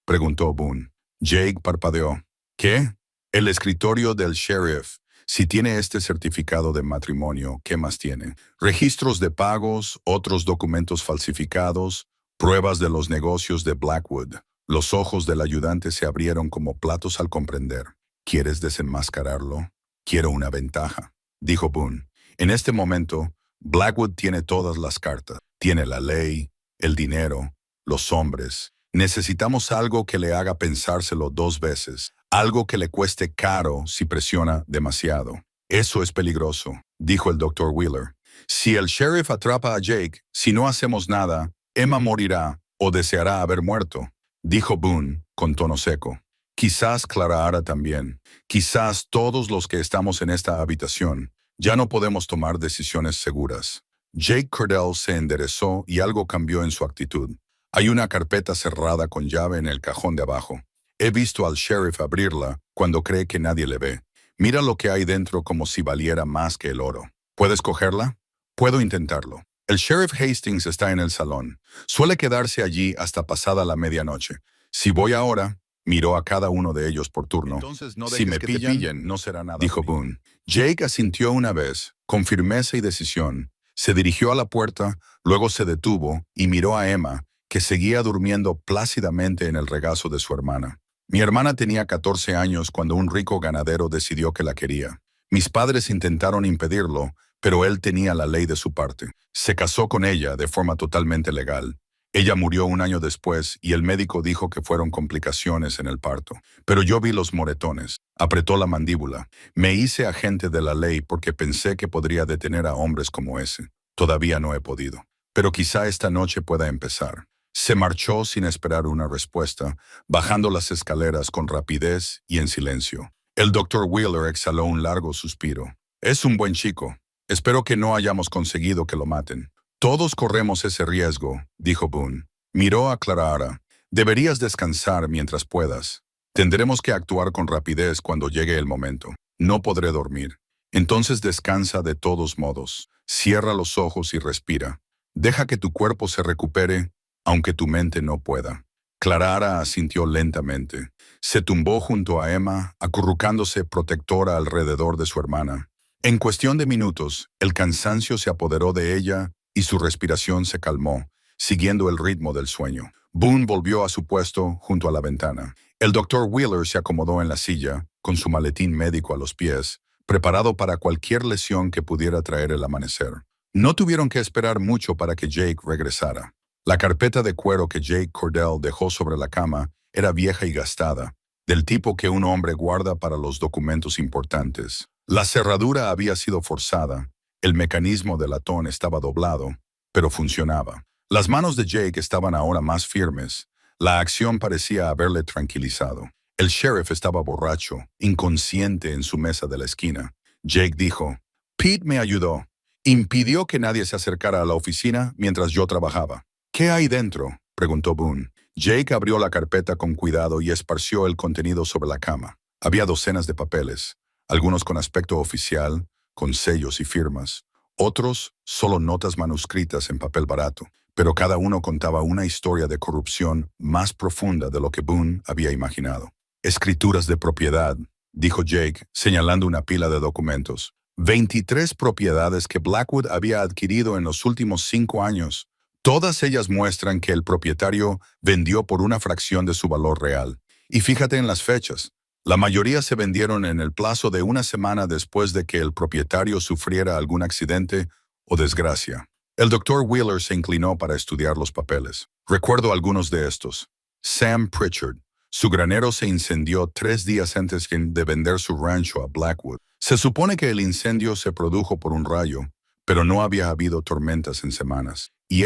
preguntó Boone. Jake parpadeó. ¿Qué? El escritorio del sheriff. Si tiene este certificado de matrimonio, ¿qué más tiene? Registros de pagos, otros documentos falsificados, pruebas de los negocios de Blackwood. Los ojos del ayudante se abrieron como platos al comprender. ¿Quieres desenmascararlo? Quiero una ventaja, dijo Boone. En este momento, Blackwood tiene todas las cartas. Tiene la ley, el dinero, los hombres. Necesitamos algo que le haga pensárselo 2 veces. Algo que le cueste caro si presiona demasiado. Eso es peligroso, dijo el Dr. Wheeler. Si el sheriff atrapa a Jake, si no hacemos nada, Emma morirá o deseará haber muerto, dijo Boone con tono seco. Quizás Clara también. Quizás todos los que estamos en esta habitación. Ya no podemos tomar decisiones seguras. Jake Cordell se enderezó y algo cambió en su actitud. Hay una carpeta cerrada con llave en el cajón de abajo. He visto al sheriff abrirla cuando cree que nadie le ve. Mira lo que hay dentro como si valiera más que el oro. ¿Puedes cogerla? Puedo intentarlo. El sheriff Hastings está en el salón. Suele quedarse allí hasta pasada la medianoche. Si voy ahora, miró a cada uno de ellos por turno. Entonces no Si dejes me que te pillan, pillen. no será nada, dijo Boone. Jake asintió una vez, con firmeza y decisión. Se dirigió a la puerta, luego se detuvo y miró a Emma, que seguía durmiendo plácidamente en el regazo de su hermana. Mi hermana tenía 14 años cuando un rico ganadero decidió que la quería. Mis padres intentaron impedirlo, pero él tenía la ley de su parte. Se casó con ella de forma totalmente legal. Ella murió 1 año después y el médico dijo que fueron complicaciones en el parto. Pero yo vi los moretones. Apretó la mandíbula. Me hice agente de la ley porque pensé que podría detener a hombres como ese. Todavía no he podido. Pero quizá esta noche pueda empezar. Se marchó sin esperar una respuesta, bajando las escaleras con rapidez y en silencio. El Dr. Wheeler exhaló un largo suspiro. Es un buen chico. Espero que no hayamos conseguido que lo maten. Todos corremos ese riesgo, dijo Boone. Miró a Clara. Deberías descansar mientras puedas. Tendremos que actuar con rapidez cuando llegue el momento. No podré dormir. Entonces descansa de todos modos. Cierra los ojos y respira. Deja que tu cuerpo se recupere, aunque tu mente no pueda. Clara asintió lentamente. Se tumbó junto a Emma, acurrucándose protectora alrededor de su hermana. En cuestión de minutos, el cansancio se apoderó de ella y su respiración se calmó, siguiendo el ritmo del sueño. Boone volvió a su puesto junto a la ventana. El Dr. Wheeler se acomodó en la silla, con su maletín médico a los pies, preparado para cualquier lesión que pudiera traer el amanecer. No tuvieron que esperar mucho para que Jake regresara. La carpeta de cuero que Jake Cordell dejó sobre la cama era vieja y gastada, del tipo que un hombre guarda para los documentos importantes. La cerradura había sido forzada, el mecanismo del latón estaba doblado, pero funcionaba. Las manos de Jake estaban ahora más firmes. La acción parecía haberle tranquilizado. El sheriff estaba borracho, inconsciente en su mesa de la esquina. Jake dijo, Pete me ayudó. Impidió que nadie se acercara a la oficina mientras yo trabajaba. ¿Qué hay dentro?, preguntó Boone. Jake abrió la carpeta con cuidado y esparció el contenido sobre la cama. Había docenas de papeles, algunos con aspecto oficial, con sellos y firmas. Otros, solo notas manuscritas en papel barato. Pero cada uno contaba una historia de corrupción más profunda de lo que Boone había imaginado. Escrituras de propiedad, dijo Jake, señalando una pila de documentos. 23 propiedades que Blackwood había adquirido en los últimos 5 años. Todas ellas muestran que el propietario vendió por una fracción de su valor real. Y fíjate en las fechas. La mayoría se vendieron en el plazo de 1 semana después de que el propietario sufriera algún accidente o desgracia. El Dr. Wheeler se inclinó para estudiar los papeles. Recuerdo algunos de estos. Sam Pritchard. Su granero se incendió 3 días antes de vender su rancho a Blackwood. Se supone que el incendio se produjo por un rayo, pero no había habido tormentas en semanas. Y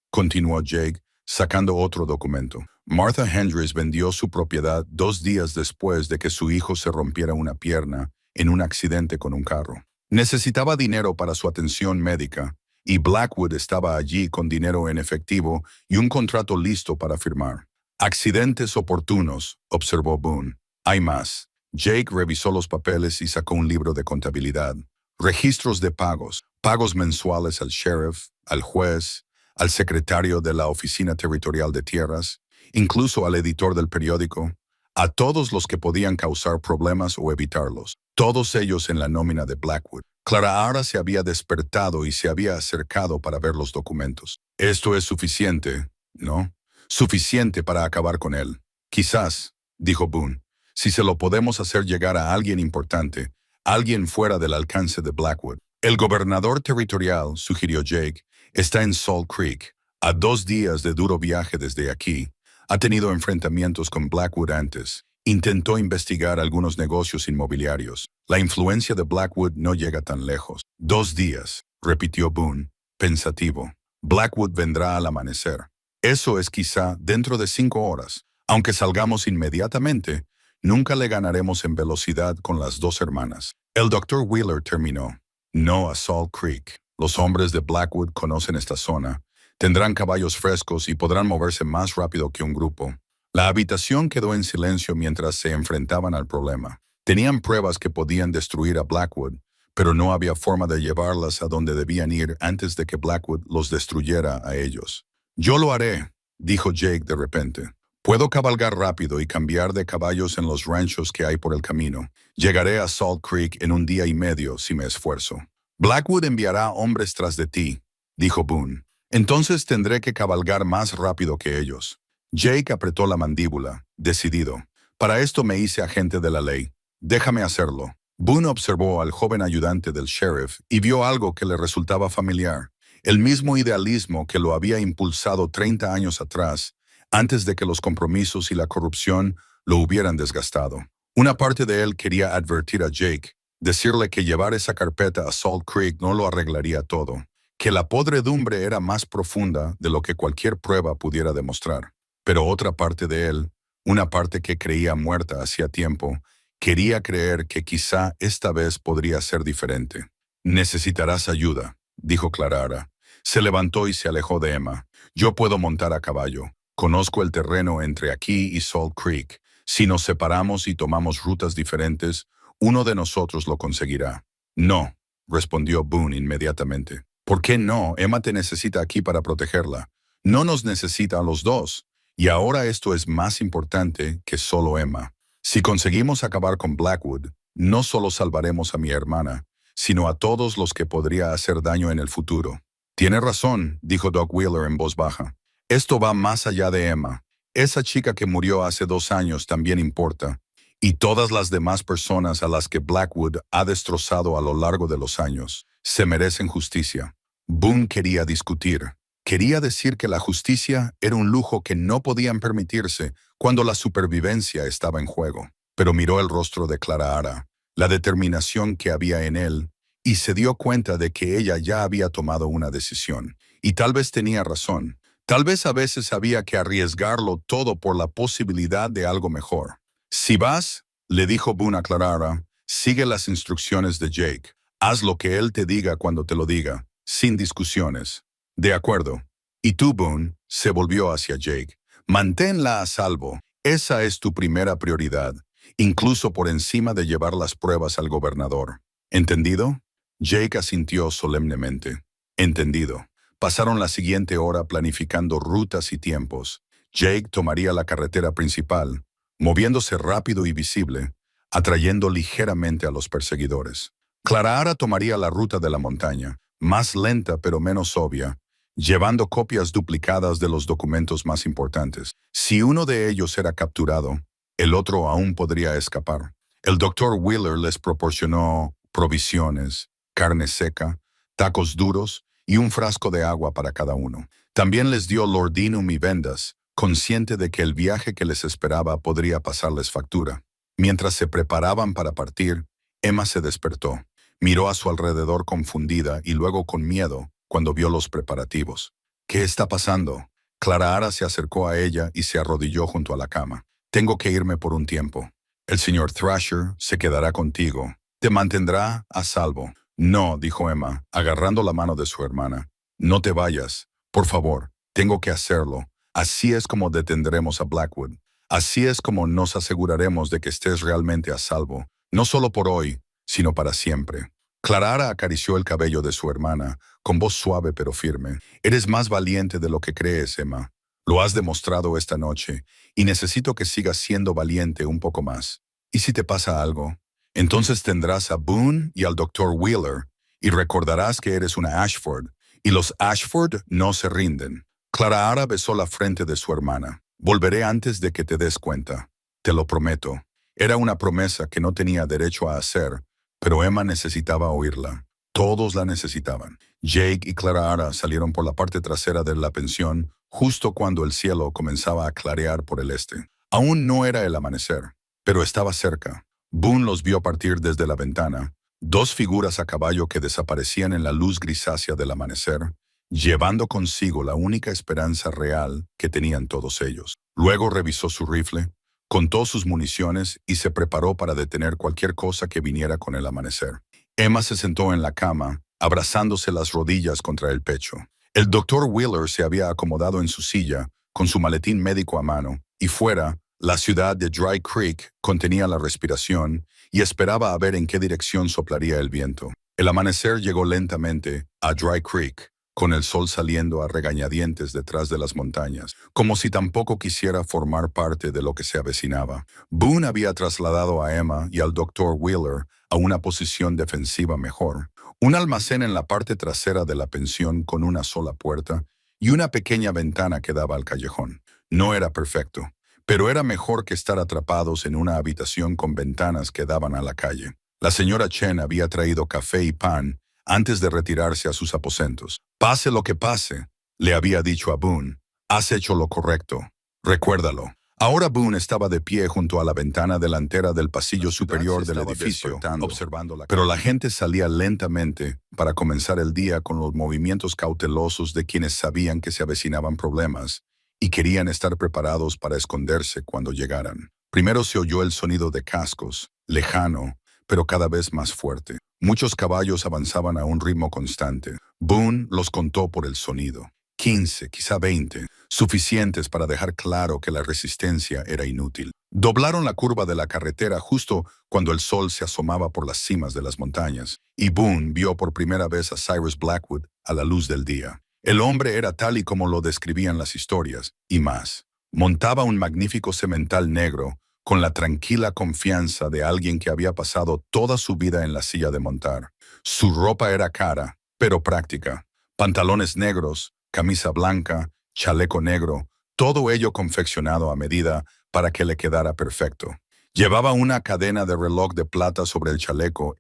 continuó Jake, sacando otro documento. Martha Hendricks vendió su propiedad 2 días después de que su hijo se rompiera una pierna en un accidente con un carro. Necesitaba dinero para su atención médica, y Blackwood estaba allí con dinero en efectivo y un contrato listo para firmar. Accidentes oportunos, observó Boone. Hay más. Jake revisó los papeles y sacó un libro de contabilidad. Registros de pagos, pagos mensuales al sheriff, al juez, al secretario de la Oficina Territorial de Tierras, incluso al editor del periódico, a todos los que podían causar problemas o evitarlos, todos ellos en la nómina de Blackwood. Clara Ara se había despertado y se había acercado para ver los documentos. Esto es suficiente, ¿no? Suficiente para acabar con él. Quizás, dijo Boone, si se lo podemos hacer llegar a alguien importante, alguien fuera del alcance de Blackwood. El gobernador territorial, sugirió Jake, está en Salt Creek, a 2 días de duro viaje desde aquí. Ha tenido enfrentamientos con Blackwood antes. Intentó investigar algunos negocios inmobiliarios. La influencia de Blackwood no llega tan lejos. 2 días, repitió Boone, pensativo. Blackwood vendrá al amanecer. Eso es quizá dentro de 5 horas. Aunque salgamos inmediatamente, nunca le ganaremos en velocidad con las 2 hermanas. El Dr. Wheeler terminó. No a Salt Creek. Los hombres de Blackwood conocen esta zona. Tendrán caballos frescos y podrán moverse más rápido que un grupo. La habitación quedó en silencio mientras se enfrentaban al problema. Tenían pruebas que podían destruir a Blackwood, pero no había forma de llevarlas a donde debían ir antes de que Blackwood los destruyera a ellos. Yo lo haré, dijo Jake de repente. Puedo cabalgar rápido y cambiar de caballos en los ranchos que hay por el camino. Llegaré a Salt Creek en 1 día y medio si me esfuerzo. Blackwood enviará hombres tras de ti, dijo Boone. Entonces tendré que cabalgar más rápido que ellos. Jake apretó la mandíbula, decidido. Para esto me hice agente de la ley. Déjame hacerlo. Boone observó al joven ayudante del sheriff y vio algo que le resultaba familiar. El mismo idealismo que lo había impulsado 30 años atrás, antes de que los compromisos y la corrupción lo hubieran desgastado. Una parte de él quería advertir a Jake, decirle que llevar esa carpeta a Salt Creek no lo arreglaría todo, que la podredumbre era más profunda de lo que cualquier prueba pudiera demostrar. Pero otra parte de él, una parte que creía muerta hacía tiempo, quería creer que quizá esta vez podría ser diferente. Necesitarás ayuda, dijo Clara. Se levantó y se alejó de Emma. Yo puedo montar a caballo. Conozco el terreno entre aquí y Salt Creek. Si nos separamos y tomamos rutas diferentes, uno de nosotros lo conseguirá. No, respondió Boone inmediatamente. ¿Por qué no? Emma te necesita aquí para protegerla. No nos necesita a los dos. Y ahora esto es más importante que solo Emma. Si conseguimos acabar con Blackwood, no solo salvaremos a mi hermana, sino a todos los que podría hacer daño en el futuro. Tiene razón, dijo Doc Wheeler en voz baja. Esto va más allá de Emma. Esa chica que murió hace 2 años también importa. Y todas las demás personas a las que Blackwood ha destrozado a lo largo de los años se merecen justicia. Boone quería discutir. Quería decir que la justicia era un lujo que no podían permitirse cuando la supervivencia estaba en juego. Pero miró el rostro de Clara Ara, la determinación que había en él, y se dio cuenta de que ella ya había tomado una decisión. Y tal vez tenía razón. Tal vez a veces había que arriesgarlo todo por la posibilidad de algo mejor. Si vas, le dijo Boone a Clara Ara, sigue las instrucciones de Jake. Haz lo que él te diga cuando te lo diga, sin discusiones. De acuerdo. Y tú, Boone, se volvió hacia Jake. Manténla a salvo. Esa es tu primera prioridad, incluso por encima de llevar las pruebas al gobernador. ¿Entendido? Jake asintió solemnemente. Entendido. Pasaron la siguiente hora planificando rutas y tiempos. Jake tomaría la carretera principal, moviéndose rápido y visible, atrayendo ligeramente a los perseguidores. Clara Ara tomaría la ruta de la montaña, más lenta pero menos obvia, llevando copias duplicadas de los documentos más importantes. Si uno de ellos era capturado, el otro aún podría escapar. El Dr. Wheeler les proporcionó provisiones, carne seca, tacos duros y un frasco de agua para cada uno. También les dio laudanum y vendas, consciente de que el viaje que les esperaba podría pasarles factura. Mientras se preparaban para partir, Emma se despertó. Miró a su alrededor confundida y luego con miedo cuando vio los preparativos. ¿Qué está pasando? Clara Ara se acercó a ella y se arrodilló junto a la cama. Tengo que irme por un tiempo. El señor Thrasher se quedará contigo. Te mantendrá a salvo. No, dijo Emma, agarrando la mano de su hermana. No te vayas. Por favor, tengo que hacerlo. Así es como detendremos a Blackwood. Así es como nos aseguraremos de que estés realmente a salvo, no solo por hoy, sino para siempre. Clara acarició el cabello de su hermana, con voz suave pero firme. Eres más valiente de lo que crees, Emma. Lo has demostrado esta noche, y necesito que sigas siendo valiente un poco más. ¿Y si te pasa algo? Entonces tendrás a Boone y al Dr. Wheeler, y recordarás que eres una Ashford, y los Ashford no se rinden. Clara besó la frente de su hermana. Volveré antes de que te des cuenta. Te lo prometo. Era una promesa que no tenía derecho a hacer, pero Emma necesitaba oírla. Todos la necesitaban. Jake y Clara salieron por la parte trasera de la pensión justo cuando el cielo comenzaba a clarear por el este. Aún no era el amanecer, pero estaba cerca. Boone los vio partir desde la ventana, dos figuras a caballo que desaparecían en la luz grisácea del amanecer, llevando consigo la única esperanza real que tenían todos ellos. Luego revisó su rifle, contó sus municiones y se preparó para detener cualquier cosa que viniera con el amanecer. Emma se sentó en la cama, abrazándose las rodillas contra el pecho. El Dr. Wheeler se había acomodado en su silla, con su maletín médico a mano, y fuera, la ciudad de Dry Creek contenía la respiración y esperaba a ver en qué dirección soplaría el viento. El amanecer llegó lentamente a Dry Creek, con el sol saliendo a regañadientes detrás de las montañas, como si tampoco quisiera formar parte de lo que se avecinaba. Boone había trasladado a Emma y al Dr. Wheeler a una posición defensiva mejor, un almacén en la parte trasera de la pensión con una sola puerta y una pequeña ventana que daba al callejón. No era perfecto, pero era mejor que estar atrapados en una habitación con ventanas que daban a la calle. La señora Chen había traído café y pan antes de retirarse a sus aposentos. Pase lo que pase, le había dicho a Boone, has hecho lo correcto. Recuérdalo. Ahora Boone estaba de pie junto a la ventana delantera del pasillo superior del edificio, observándola. Pero la gente salía lentamente para comenzar el día con los movimientos cautelosos de quienes sabían que se avecinaban problemas y querían estar preparados para esconderse cuando llegaran. Primero se oyó el sonido de cascos, lejano, pero cada vez más fuerte. Muchos caballos avanzaban a un ritmo constante. Boone los contó por el sonido. 15, quizá 20, suficientes para dejar claro que la resistencia era inútil. Doblaron la curva de la carretera justo cuando el sol se asomaba por las cimas de las montañas, y Boone vio por primera vez a Cyrus Blackwood a la luz del día. El hombre era tal y como lo describían las historias, y más. Montaba un magnífico semental negro, con la tranquila confianza de alguien que había pasado toda su vida en la silla de montar. Su ropa era cara, pero práctica. Pantalones negros, camisa blanca, chaleco negro, todo ello confeccionado a medida para que le quedara perfecto. Llevaba una cadena de reloj de plata sobre el chaleco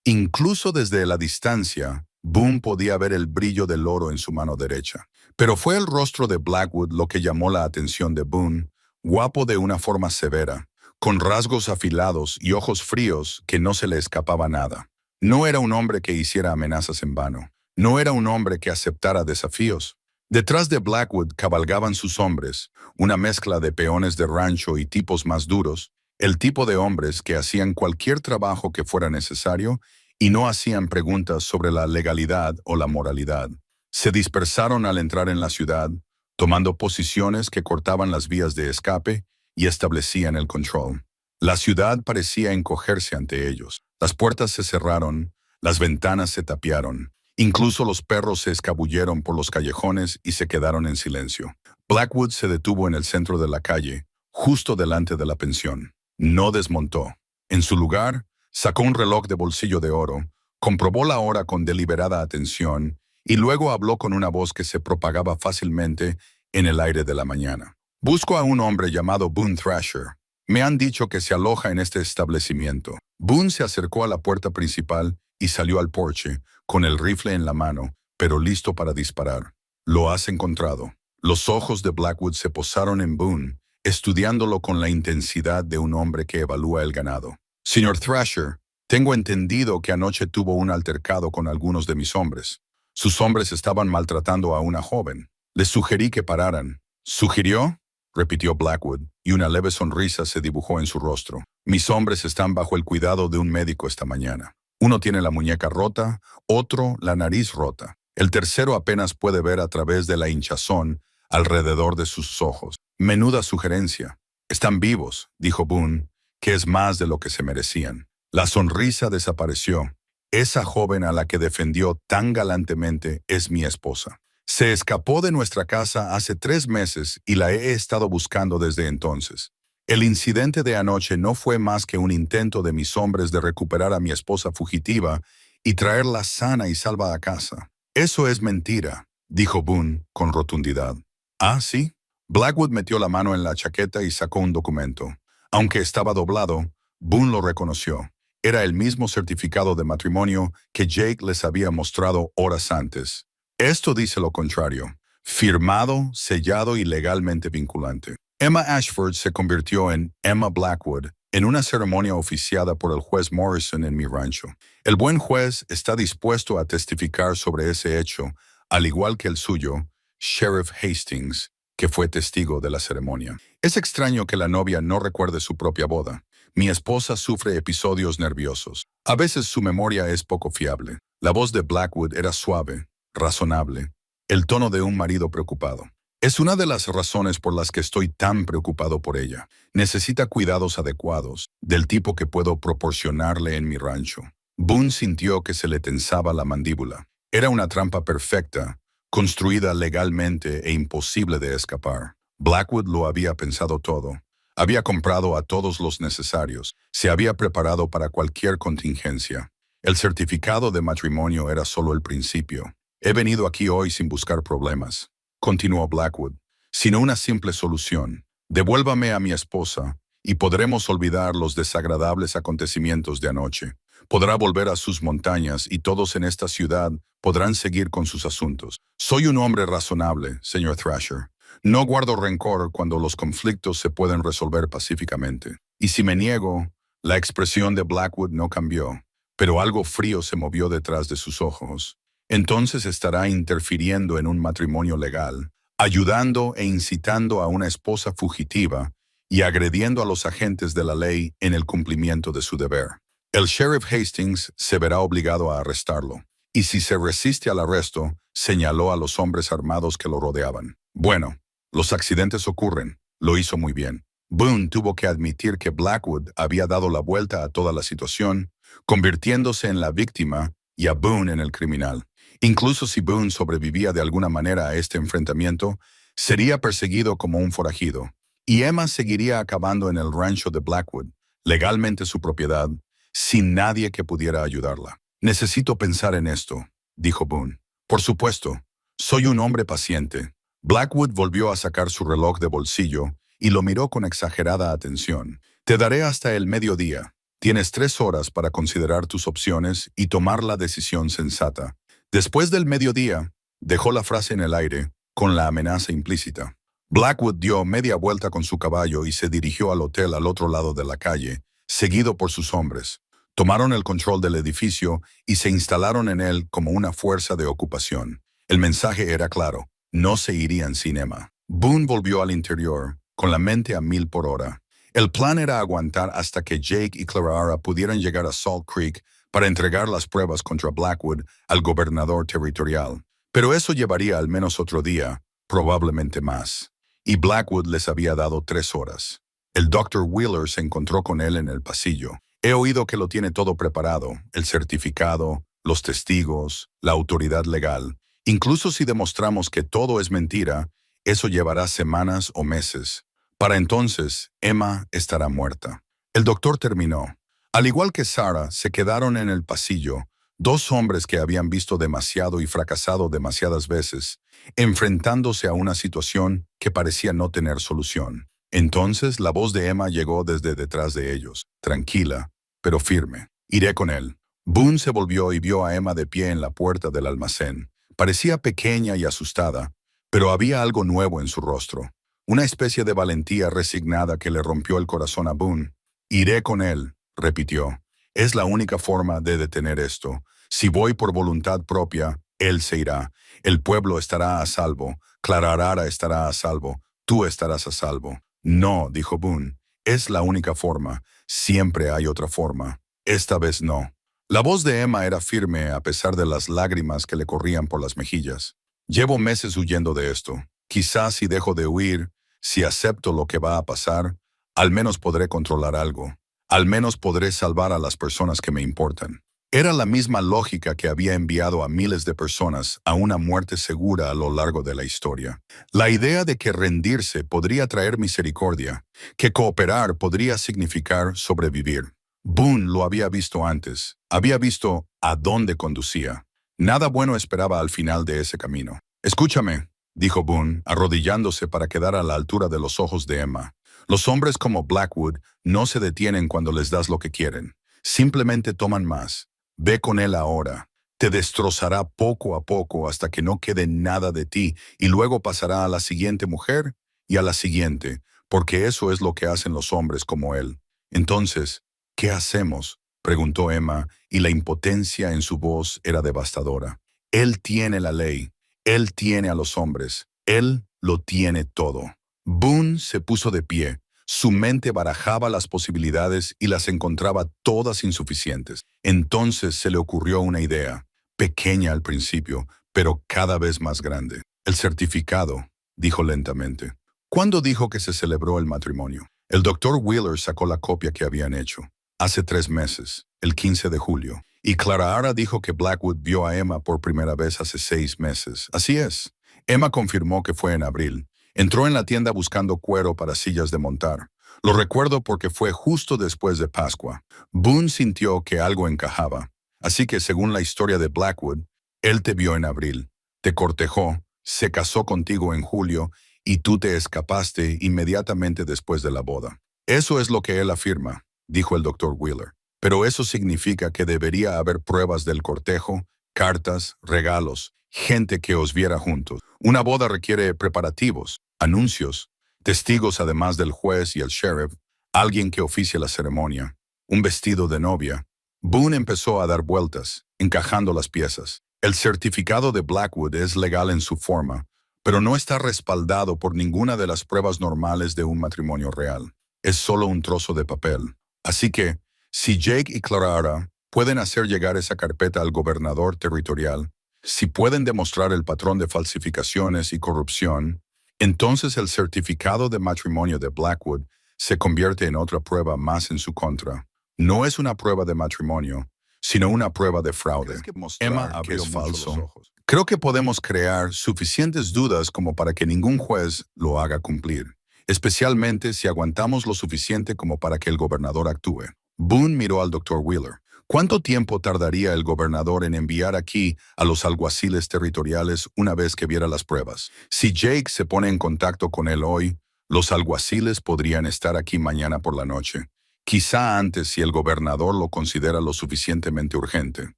incluso desde la distancia, Boone podía ver el brillo del oro en su mano derecha. Pero fue el rostro de Blackwood lo que llamó la atención de Boone, guapo de una forma severa, con rasgos afilados y ojos fríos que no se le escapaba nada. No era un hombre que hiciera amenazas en vano. No era un hombre que aceptara desafíos. Detrás de Blackwood cabalgaban sus hombres, una mezcla de peones de rancho y tipos más duros, el tipo de hombres que hacían cualquier trabajo que fuera necesario y no hacían preguntas sobre la legalidad o la moralidad. Se dispersaron al entrar en la ciudad, tomando posiciones que cortaban las vías de escape y establecían el control. La ciudad parecía encogerse ante ellos. Las puertas se cerraron, las ventanas se tapiaron. Incluso los perros se escabulleron por los callejones y se quedaron en silencio. Blackwood se detuvo en el centro de la calle, justo delante de la pensión. No desmontó. En su lugar, sacó un reloj de bolsillo de oro, comprobó la hora con deliberada atención y luego habló con una voz que se propagaba fácilmente en el aire de la mañana. Busco a un hombre llamado Boone Thrasher. Me han dicho que se aloja en este establecimiento. Boone se acercó a la puerta principal y salió al porche, con el rifle en la mano, pero listo para disparar. Lo has encontrado. Los ojos de Blackwood se posaron en Boone, estudiándolo con la intensidad de un hombre que evalúa el ganado. Señor Thrasher, tengo entendido que anoche tuvo un altercado con algunos de mis hombres. Sus hombres estaban maltratando a una joven. Les sugerí que pararan. ¿Sugirió? Repitió Blackwood, y una leve sonrisa se dibujó en su rostro. Mis hombres están bajo el cuidado de un médico esta mañana. Uno tiene la muñeca rota, otro la nariz rota. El tercero apenas puede ver a través de la hinchazón alrededor de sus ojos. Menuda sugerencia. Están vivos, dijo Boone, que es más de lo que se merecían. La sonrisa desapareció. Esa joven a la que defendió tan galantemente es mi esposa. Se escapó de nuestra casa hace 3 meses y la he estado buscando desde entonces. El incidente de anoche no fue más que un intento de mis hombres de recuperar a mi esposa fugitiva y traerla sana y salva a casa. Eso es mentira, dijo Boone con rotundidad. ¿Ah, sí? Blackwood metió la mano en la chaqueta y sacó un documento. Aunque estaba doblado, Boone lo reconoció. Era el mismo certificado de matrimonio que Jake les había mostrado horas antes. Esto dice lo contrario. Firmado, sellado y legalmente vinculante. Emma Ashford se convirtió en Emma Blackwood en una ceremonia oficiada por el juez Morrison en mi rancho. El buen juez está dispuesto a testificar sobre ese hecho, al igual que el suyo, Sheriff Hastings, que fue testigo de la ceremonia. Es extraño que la novia no recuerde su propia boda. Mi esposa sufre episodios nerviosos. A veces su memoria es poco fiable. La voz de Blackwood era suave, razonable, el tono de un marido preocupado. Es una de las razones por las que estoy tan preocupado por ella. Necesita cuidados adecuados, del tipo que puedo proporcionarle en mi rancho. Boone sintió que se le tensaba la mandíbula. Era una trampa perfecta, construida legalmente e imposible de escapar. Blackwood lo había pensado todo. Había comprado a todos los necesarios. Se había preparado para cualquier contingencia. El certificado de matrimonio era solo el principio. He venido aquí hoy sin buscar problemas, continuó Blackwood, sino una simple solución. Devuélvame a mi esposa y podremos olvidar los desagradables acontecimientos de anoche. Podrá volver a sus montañas y todos en esta ciudad podrán seguir con sus asuntos. Soy un hombre razonable, señor Thrasher. No guardo rencor cuando los conflictos se pueden resolver pacíficamente. Y si me niego, la expresión de Blackwood no cambió, pero algo frío se movió detrás de sus ojos. Entonces estará interfiriendo en un matrimonio legal, ayudando e incitando a una esposa fugitiva y agrediendo a los agentes de la ley en el cumplimiento de su deber. El sheriff Hastings se verá obligado a arrestarlo, y si se resiste al arresto, señaló a los hombres armados que lo rodeaban. Bueno, los accidentes ocurren, lo hizo muy bien. Boone tuvo que admitir que Blackwood había dado la vuelta a toda la situación, convirtiéndose en la víctima y a Boone en el criminal. Incluso si Boone sobrevivía de alguna manera a este enfrentamiento, sería perseguido como un forajido, y Emma seguiría acabando en el rancho de Blackwood, legalmente su propiedad, sin nadie que pudiera ayudarla. Necesito pensar en esto, dijo Boone. Por supuesto, soy un hombre paciente. Blackwood volvió a sacar su reloj de bolsillo y lo miró con exagerada atención. Te daré hasta el mediodía. Tienes 3 horas para considerar tus opciones y tomar la decisión sensata. Después del mediodía, dejó la frase en el aire, con la amenaza implícita. Blackwood dio media vuelta con su caballo y se dirigió al hotel al otro lado de la calle, seguido por sus hombres. Tomaron el control del edificio y se instalaron en él como una fuerza de ocupación. El mensaje era claro, no se irían sin Emma. Boone volvió al interior, con la mente a 1000 por hora. El plan era aguantar hasta que Jake y Clara pudieran llegar a Salt Creek para entregar las pruebas contra Blackwood al gobernador territorial. Pero eso llevaría al menos otro día, probablemente más. Y Blackwood les había dado 3 horas. El Dr. Wheeler se encontró con él en el pasillo. He oído que lo tiene todo preparado, el certificado, los testigos, la autoridad legal. Incluso si demostramos que todo es mentira, eso llevará semanas o meses. Para entonces, Emma estará muerta. El doctor terminó. Al igual que Sarah, se quedaron en el pasillo, 2 hombres que habían visto demasiado y fracasado demasiadas veces, enfrentándose a una situación que parecía no tener solución. Entonces la voz de Emma llegó desde detrás de ellos, tranquila, pero firme. Iré con él. Boone se volvió y vio a Emma de pie en la puerta del almacén. Parecía pequeña y asustada, pero había algo nuevo en su rostro, una especie de valentía resignada que le rompió el corazón a Boone. Iré con él, repitió. Es la única forma de detener esto. Si voy por voluntad propia, él se irá. El pueblo estará a salvo. Clara estará a salvo. Tú estarás a salvo. No, dijo Boone. Es la única forma. Siempre hay otra forma. Esta vez no. La voz de Emma era firme a pesar de las lágrimas que le corrían por las mejillas. Llevo meses huyendo de esto. Quizás si dejo de huir, si acepto lo que va a pasar, al menos podré controlar algo. Al menos podré salvar a las personas que me importan. Era la misma lógica que había enviado a miles de personas a una muerte segura a lo largo de la historia. La idea de que rendirse podría traer misericordia, que cooperar podría significar sobrevivir. Boone lo había visto antes, había visto a dónde conducía. Nada bueno esperaba al final de ese camino. Escúchame, dijo Boone, arrodillándose para quedar a la altura de los ojos de Emma. Los hombres como Blackwood no se detienen cuando les das lo que quieren. Simplemente toman más. Ve con él ahora. Te destrozará poco a poco hasta que no quede nada de ti y luego pasará a la siguiente mujer y a la siguiente, porque eso es lo que hacen los hombres como él. Entonces, ¿qué hacemos?, preguntó Emma, y la impotencia en su voz era devastadora. Él tiene la ley. Él tiene a los hombres. Él lo tiene todo. Boone se puso de pie. Su mente barajaba las posibilidades y las encontraba todas insuficientes. Entonces se le ocurrió una idea, pequeña al principio, pero cada vez más grande. El certificado, dijo lentamente. ¿Cuándo dijo que se celebró el matrimonio? El doctor Wheeler sacó la copia que habían hecho. Hace 3 meses, el 15 de julio. Y Clara dijo que Blackwood vio a Emma por primera vez hace 6 meses. Así es. Emma confirmó que fue en abril. Entró en la tienda buscando cuero para sillas de montar. Lo recuerdo porque fue justo después de Pascua. Boone sintió que algo encajaba. Así que, según la historia de Blackwood, él te vio en abril, te cortejó, se casó contigo en julio y tú te escapaste inmediatamente después de la boda. Eso es lo que él afirma, dijo el doctor Wheeler. Pero eso significa que debería haber pruebas del cortejo, cartas, regalos, gente que os viera juntos. Una boda requiere preparativos, anuncios, testigos además del juez y el sheriff, alguien que oficie la ceremonia, un vestido de novia. Boone empezó a dar vueltas, encajando las piezas. El certificado de Blackwood es legal en su forma, pero no está respaldado por ninguna de las pruebas normales de un matrimonio real. Es solo un trozo de papel. Así que, si Jake y Clara pueden hacer llegar esa carpeta al gobernador territorial, si pueden demostrar el patrón de falsificaciones y corrupción, entonces el certificado de matrimonio de Blackwood se convierte en otra prueba más en su contra. No es una prueba de matrimonio, sino una prueba de fraude. Emma abrió falso. Creo que podemos crear suficientes dudas como para que ningún juez lo haga cumplir, especialmente si aguantamos lo suficiente como para que el gobernador actúe. Boone miró al doctor Wheeler. ¿Cuánto tiempo tardaría el gobernador en enviar aquí a los alguaciles territoriales una vez que viera las pruebas? Si Jake se pone en contacto con él hoy, los alguaciles podrían estar aquí mañana por la noche. Quizá antes si el gobernador lo considera lo suficientemente urgente.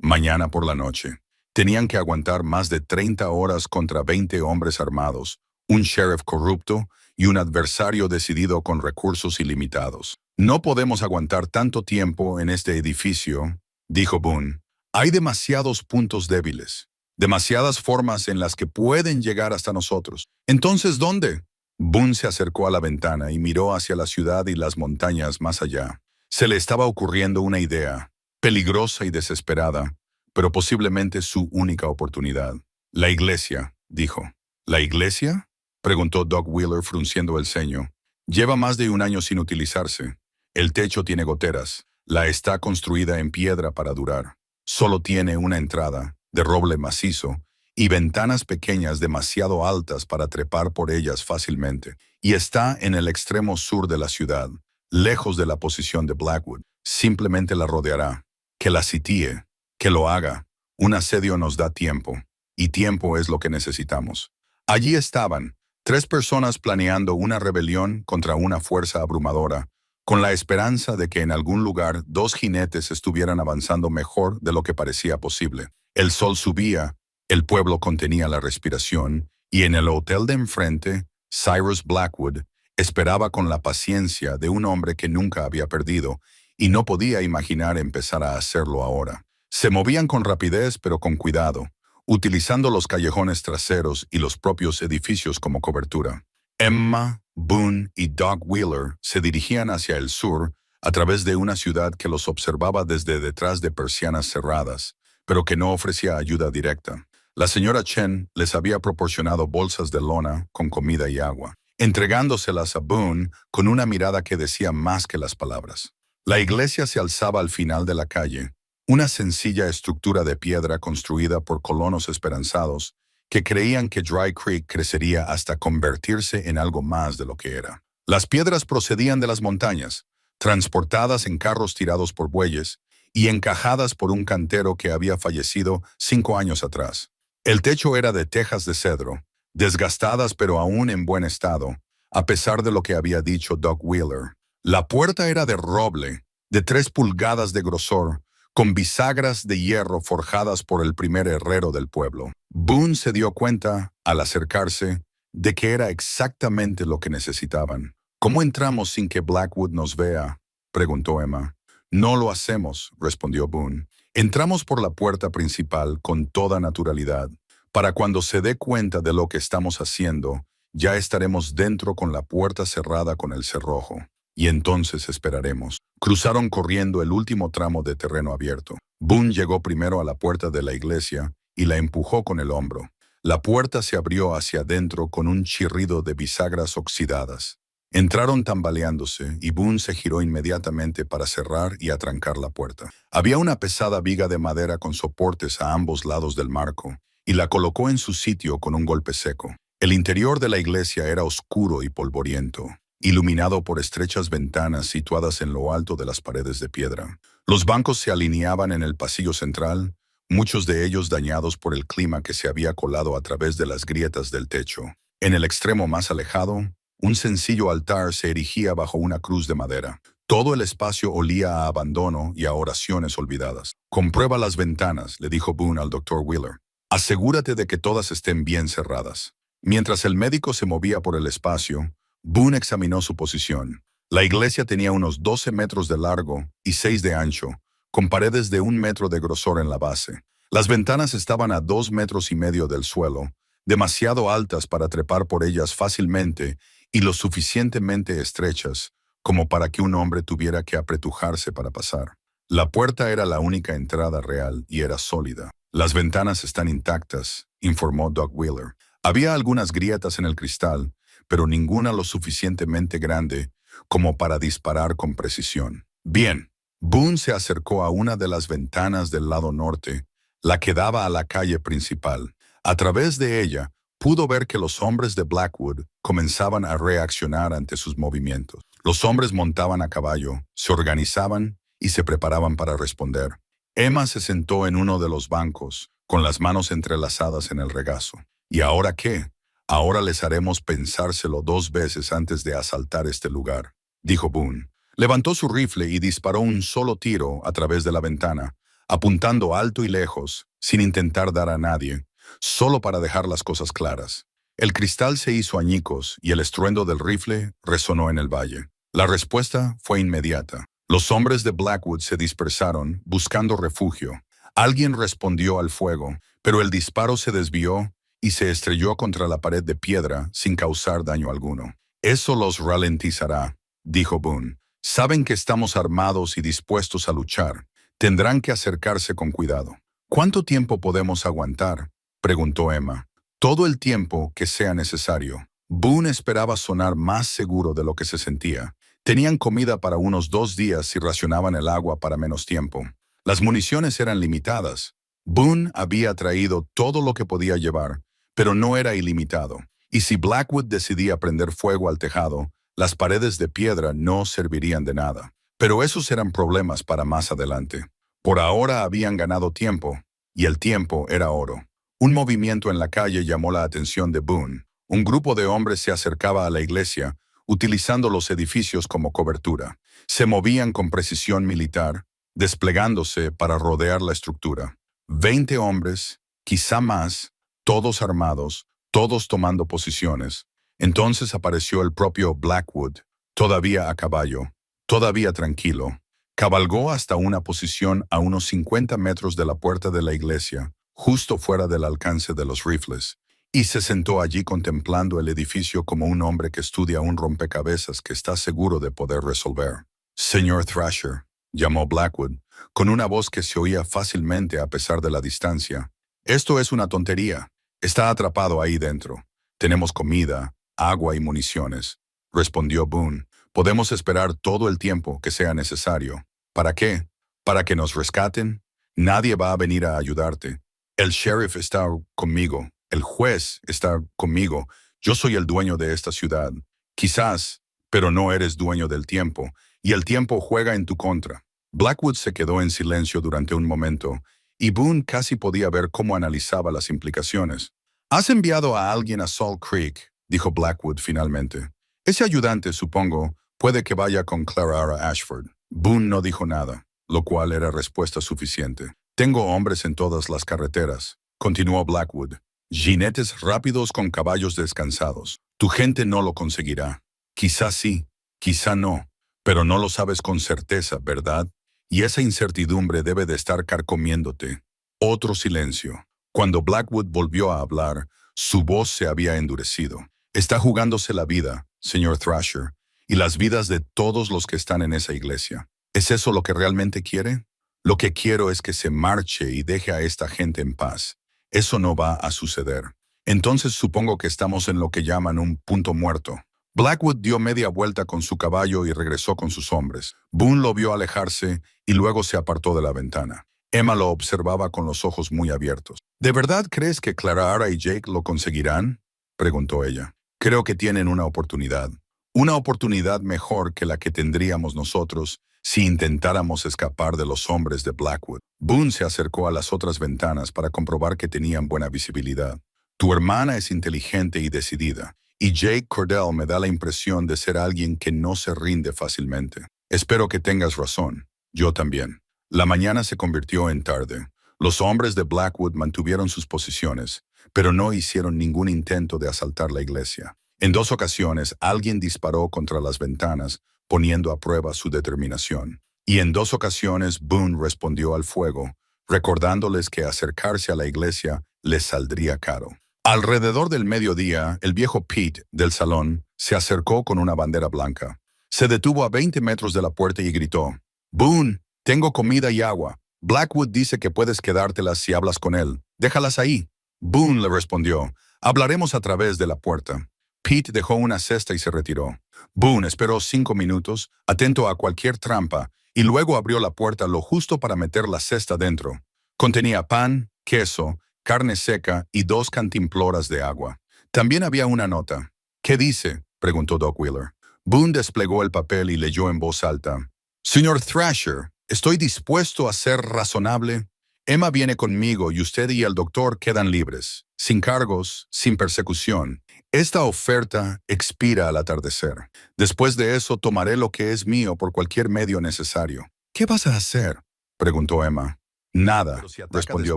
Mañana por la noche. Tenían que aguantar más de 30 horas contra 20 hombres armados, un sheriff corrupto y un adversario decidido con recursos ilimitados. No podemos aguantar tanto tiempo en este edificio, dijo Boone. Hay demasiados puntos débiles, demasiadas formas en las que pueden llegar hasta nosotros. ¿Entonces dónde? Boone se acercó a la ventana y miró hacia la ciudad y las montañas más allá. Se le estaba ocurriendo una idea, peligrosa y desesperada, pero posiblemente su única oportunidad. La iglesia, dijo. ¿La iglesia?, preguntó Doc Wheeler frunciendo el ceño. Lleva más de 1 año sin utilizarse. El techo tiene goteras. La está construida en piedra para durar. Solo tiene una entrada, de roble macizo, y ventanas pequeñas demasiado altas para trepar por ellas fácilmente. Y está en el extremo sur de la ciudad, lejos de la posición de Blackwood. Simplemente la rodeará. Que la sitie, que lo haga. Un asedio nos da tiempo, y tiempo es lo que necesitamos. Allí estaban, 3 personas planeando una rebelión contra una fuerza abrumadora, con la esperanza de que en algún lugar 2 jinetes estuvieran avanzando mejor de lo que parecía posible. El sol subía, el pueblo contenía la respiración, y en el hotel de enfrente, Cyrus Blackwood esperaba con la paciencia de un hombre que nunca había perdido, y no podía imaginar empezar a hacerlo ahora. Se movían con rapidez pero con cuidado, utilizando los callejones traseros y los propios edificios como cobertura. Emma, Boone y Doc Wheeler se dirigían hacia el sur a través de una ciudad que los observaba desde detrás de persianas cerradas, pero que no ofrecía ayuda directa. La señora Chen les había proporcionado bolsas de lona con comida y agua, entregándoselas a Boone con una mirada que decía más que las palabras. La iglesia se alzaba al final de la calle, una sencilla estructura de piedra construida por colonos esperanzados que creían que Dry Creek crecería hasta convertirse en algo más de lo que era. Las piedras procedían de las montañas, transportadas en carros tirados por bueyes y encajadas por un cantero que había fallecido 5 años atrás. El techo era de tejas de cedro, desgastadas pero aún en buen estado, a pesar de lo que había dicho Doug Wheeler. La puerta era de roble, de 3 pulgadas de grosor, con bisagras de hierro forjadas por el primer herrero del pueblo. Boone se dio cuenta, al acercarse, de que era exactamente lo que necesitaban. ¿Cómo entramos sin que Blackwood nos vea?, preguntó Emma. No lo hacemos, respondió Boone. Entramos por la puerta principal con toda naturalidad. Para cuando se dé cuenta de lo que estamos haciendo, ya estaremos dentro con la puerta cerrada con el cerrojo. Y entonces esperaremos. Cruzaron corriendo el último tramo de terreno abierto. Boone llegó primero a la puerta de la iglesia y la empujó con el hombro. La puerta se abrió hacia adentro con un chirrido de bisagras oxidadas. Entraron tambaleándose y Boone se giró inmediatamente para cerrar y atrancar la puerta. Había una pesada viga de madera con soportes a ambos lados del marco y la colocó en su sitio con un golpe seco. El interior de la iglesia era oscuro y polvoriento, iluminado por estrechas ventanas situadas en lo alto de las paredes de piedra. Los bancos se alineaban en el pasillo central, muchos de ellos dañados por el clima que se había colado a través de las grietas del techo. En el extremo más alejado, un sencillo altar se erigía bajo una cruz de madera. Todo el espacio olía a abandono y a oraciones olvidadas. «Comprueba las ventanas», le dijo Boone al Dr. Wheeler. «Asegúrate de que todas estén bien cerradas». Mientras el médico se movía por el espacio, Boone examinó su posición. La iglesia tenía unos 12 metros de largo y 6 de ancho, con paredes de 1 metro de grosor en la base. Las ventanas estaban a 2,5 metros del suelo, demasiado altas para trepar por ellas fácilmente y lo suficientemente estrechas como para que un hombre tuviera que apretujarse para pasar. La puerta era la única entrada real y era sólida. «Las ventanas están intactas», informó Doug Wheeler. Había algunas grietas en el cristal, pero ninguna lo suficientemente grande como para disparar con precisión. «Bien». Boone se acercó a una de las ventanas del lado norte, la que daba a la calle principal. A través de ella, pudo ver que los hombres de Blackwood comenzaban a reaccionar ante sus movimientos. Los hombres montaban a caballo, se organizaban y se preparaban para responder. Emma se sentó en uno de los bancos, con las manos entrelazadas en el regazo. «¿Y ahora qué? Ahora les haremos pensárselo 2 veces antes de asaltar este lugar», dijo Boone. Levantó su rifle y disparó un solo tiro a través de la ventana, apuntando alto y lejos, sin intentar dar a nadie, solo para dejar las cosas claras. El cristal se hizo añicos y el estruendo del rifle resonó en el valle. La respuesta fue inmediata. Los hombres de Blackwood se dispersaron, buscando refugio. Alguien respondió al fuego, pero el disparo se desvió y se estrelló contra la pared de piedra sin causar daño alguno. «Eso los ralentizará», dijo Boone. «Saben que estamos armados y dispuestos a luchar. Tendrán que acercarse con cuidado». «¿Cuánto tiempo podemos aguantar?», preguntó Emma. «Todo el tiempo que sea necesario». Boone esperaba sonar más seguro de lo que se sentía. Tenían comida para unos 2 días y racionaban el agua para menos tiempo. Las municiones eran limitadas. Boone había traído todo lo que podía llevar, pero no era ilimitado. Y si Blackwood decidía prender fuego al tejado, las paredes de piedra no servirían de nada. Pero esos eran problemas para más adelante. Por ahora habían ganado tiempo, y el tiempo era oro. Un movimiento en la calle llamó la atención de Boone. Un grupo de hombres se acercaba a la iglesia, utilizando los edificios como cobertura. Se movían con precisión militar, desplegándose para rodear la estructura. 20 hombres, quizá más, todos armados, todos tomando posiciones. Entonces apareció el propio Blackwood, todavía a caballo, todavía tranquilo. Cabalgó hasta una posición a unos 50 metros de la puerta de la iglesia, justo fuera del alcance de los rifles, y se sentó allí contemplando el edificio como un hombre que estudia un rompecabezas que está seguro de poder resolver. «Señor Thrasher», llamó Blackwood, con una voz que se oía fácilmente a pesar de la distancia. Esto es una tontería. Está atrapado ahí dentro. Tenemos comida, agua y municiones, respondió Boone. Podemos esperar todo el tiempo que sea necesario. ¿Para qué? ¿Para que nos rescaten? Nadie va a venir a ayudarte. El sheriff está conmigo. El juez está conmigo. Yo soy el dueño de esta ciudad. Quizás, pero no eres dueño del tiempo, y el tiempo juega en tu contra. Blackwood se quedó en silencio durante un momento, y Boone casi podía ver cómo analizaba las implicaciones. «Has enviado a alguien a Salt Creek», dijo Blackwood finalmente. «Ese ayudante, supongo, puede que vaya con Clara Ashford». Boone no dijo nada, lo cual era respuesta suficiente. «Tengo hombres en todas las carreteras», continuó Blackwood. «Jinetes rápidos con caballos descansados. Tu gente no lo conseguirá. Quizá sí, quizá no, pero no lo sabes con certeza, ¿verdad? Y esa incertidumbre debe de estar carcomiéndote». Otro silencio. Cuando Blackwood volvió a hablar, su voz se había endurecido. «Está jugándose la vida, señor Thrasher, y las vidas de todos los que están en esa iglesia. ¿Es eso lo que realmente quiere? Lo que quiero es que se marche y deje a esta gente en paz. Eso no va a suceder. Entonces supongo que estamos en lo que llaman un punto muerto». Blackwood dio media vuelta con su caballo y regresó con sus hombres. Boone lo vio alejarse y luego se apartó de la ventana. Emma lo observaba con los ojos muy abiertos. «¿De verdad crees que Clara y Jake lo conseguirán?», preguntó ella. «Creo que tienen una oportunidad. Una oportunidad mejor que la que tendríamos nosotros si intentáramos escapar de los hombres de Blackwood». Boone se acercó a las otras ventanas para comprobar que tenían buena visibilidad. «Tu hermana es inteligente y decidida, y Jake Cordell me da la impresión de ser alguien que no se rinde fácilmente. Espero que tengas razón. Yo también». La mañana se convirtió en tarde. Los hombres de Blackwood mantuvieron sus posiciones, pero no hicieron ningún intento de asaltar la iglesia. En 2 ocasiones, alguien disparó contra las ventanas, poniendo a prueba su determinación. Y en 2 ocasiones, Boone respondió al fuego, recordándoles que acercarse a la iglesia les saldría caro. Alrededor del mediodía, el viejo Pete, del salón, se acercó con una bandera blanca. Se detuvo a 20 metros de la puerta y gritó: «Boone, tengo comida y agua. Blackwood dice que puedes quedártelas si hablas con él. Déjalas ahí». Boone le respondió: «Hablaremos a través de la puerta». Pete dejó una cesta y se retiró. Boone esperó 5 minutos, atento a cualquier trampa, y luego abrió la puerta lo justo para meter la cesta dentro. Contenía pan, queso, carne seca y 2 cantimploras de agua. También había una nota. «¿Qué dice?», preguntó Doc Wheeler. Boone desplegó el papel y leyó en voz alta: «Señor Thrasher, estoy dispuesto a ser razonable. Emma viene conmigo y usted y el doctor quedan libres, sin cargos, sin persecución. Esta oferta expira al atardecer. Después de eso tomaré lo que es mío por cualquier medio necesario». «¿Qué vas a hacer?», preguntó Emma. «Nada», respondió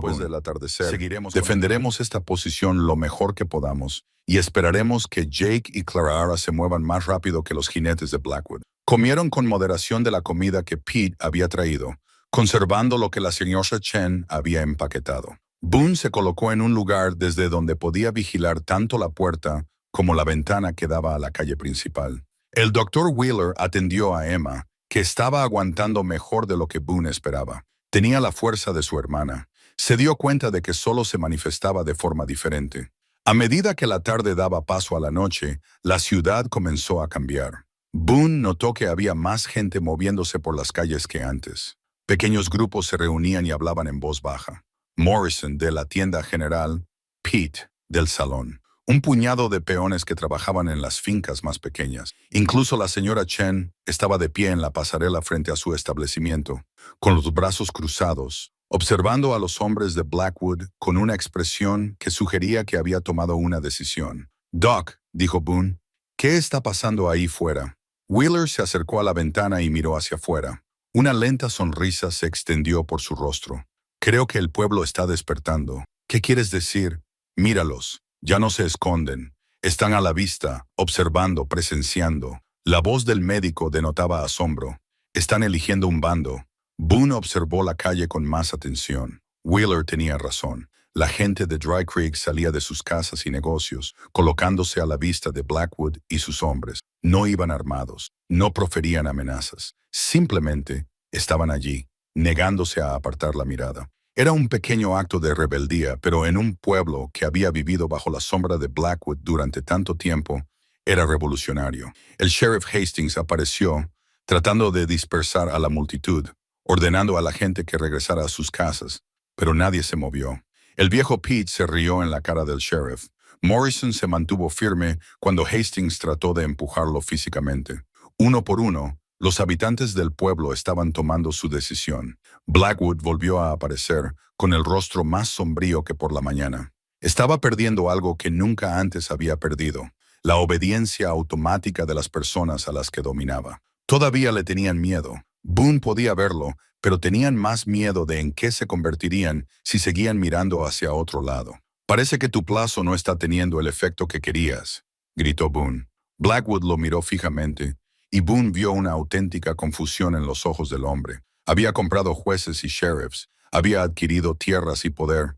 Boone. «Del atardecer, defenderemos esta posición lo mejor que podamos y esperaremos que Jake y Clara se muevan más rápido que los jinetes de Blackwood». Comieron con moderación de la comida que Pete había traído, conservando lo que la señora Chen había empaquetado. Boone se colocó en un lugar desde donde podía vigilar tanto la puerta como la ventana que daba a la calle principal. El doctor Wheeler atendió a Emma, que estaba aguantando mejor de lo que Boone esperaba. Tenía la fuerza de su hermana. Se dio cuenta de que solo se manifestaba de forma diferente. A medida que la tarde daba paso a la noche, la ciudad comenzó a cambiar. Boone notó que había más gente moviéndose por las calles que antes. Pequeños grupos se reunían y hablaban en voz baja. Morrison, de la tienda general; Pete, del salón; un puñado de peones que trabajaban en las fincas más pequeñas. Incluso la señora Chen estaba de pie en la pasarela frente a su establecimiento, con los brazos cruzados, observando a los hombres de Blackwood con una expresión que sugería que había tomado una decisión. «Doc», dijo Boone, «¿qué está pasando ahí fuera?». Wheeler se acercó a la ventana y miró hacia afuera. Una lenta sonrisa se extendió por su rostro. «Creo que el pueblo está despertando». «¿Qué quieres decir?». «Míralos. Ya no se esconden. Están a la vista, observando, presenciando». La voz del médico denotaba asombro. «Están eligiendo un bando». Boone observó la calle con más atención. Wheeler tenía razón. La gente de Dry Creek salía de sus casas y negocios, colocándose a la vista de Blackwood y sus hombres. No iban armados, no proferían amenazas. Simplemente estaban allí, negándose a apartar la mirada. Era un pequeño acto de rebeldía, pero en un pueblo que había vivido bajo la sombra de Blackwood durante tanto tiempo, era revolucionario. El sheriff Hastings apareció, tratando de dispersar a la multitud, ordenando a la gente que regresara a sus casas, pero nadie se movió. El viejo Pete se rió en la cara del sheriff. Morrison se mantuvo firme cuando Hastings trató de empujarlo físicamente. Uno por uno, los habitantes del pueblo estaban tomando su decisión. Blackwood volvió a aparecer, con el rostro más sombrío que por la mañana. Estaba perdiendo algo que nunca antes había perdido, la obediencia automática de las personas a las que dominaba. Todavía le tenían miedo. Boone podía verlo, pero tenían más miedo de en qué se convertirían si seguían mirando hacia otro lado. «Parece que tu plazo no está teniendo el efecto que querías», gritó Boone. Blackwood lo miró fijamente, y Boone vio una auténtica confusión en los ojos del hombre. Había comprado jueces y sheriffs, había adquirido tierras y poder,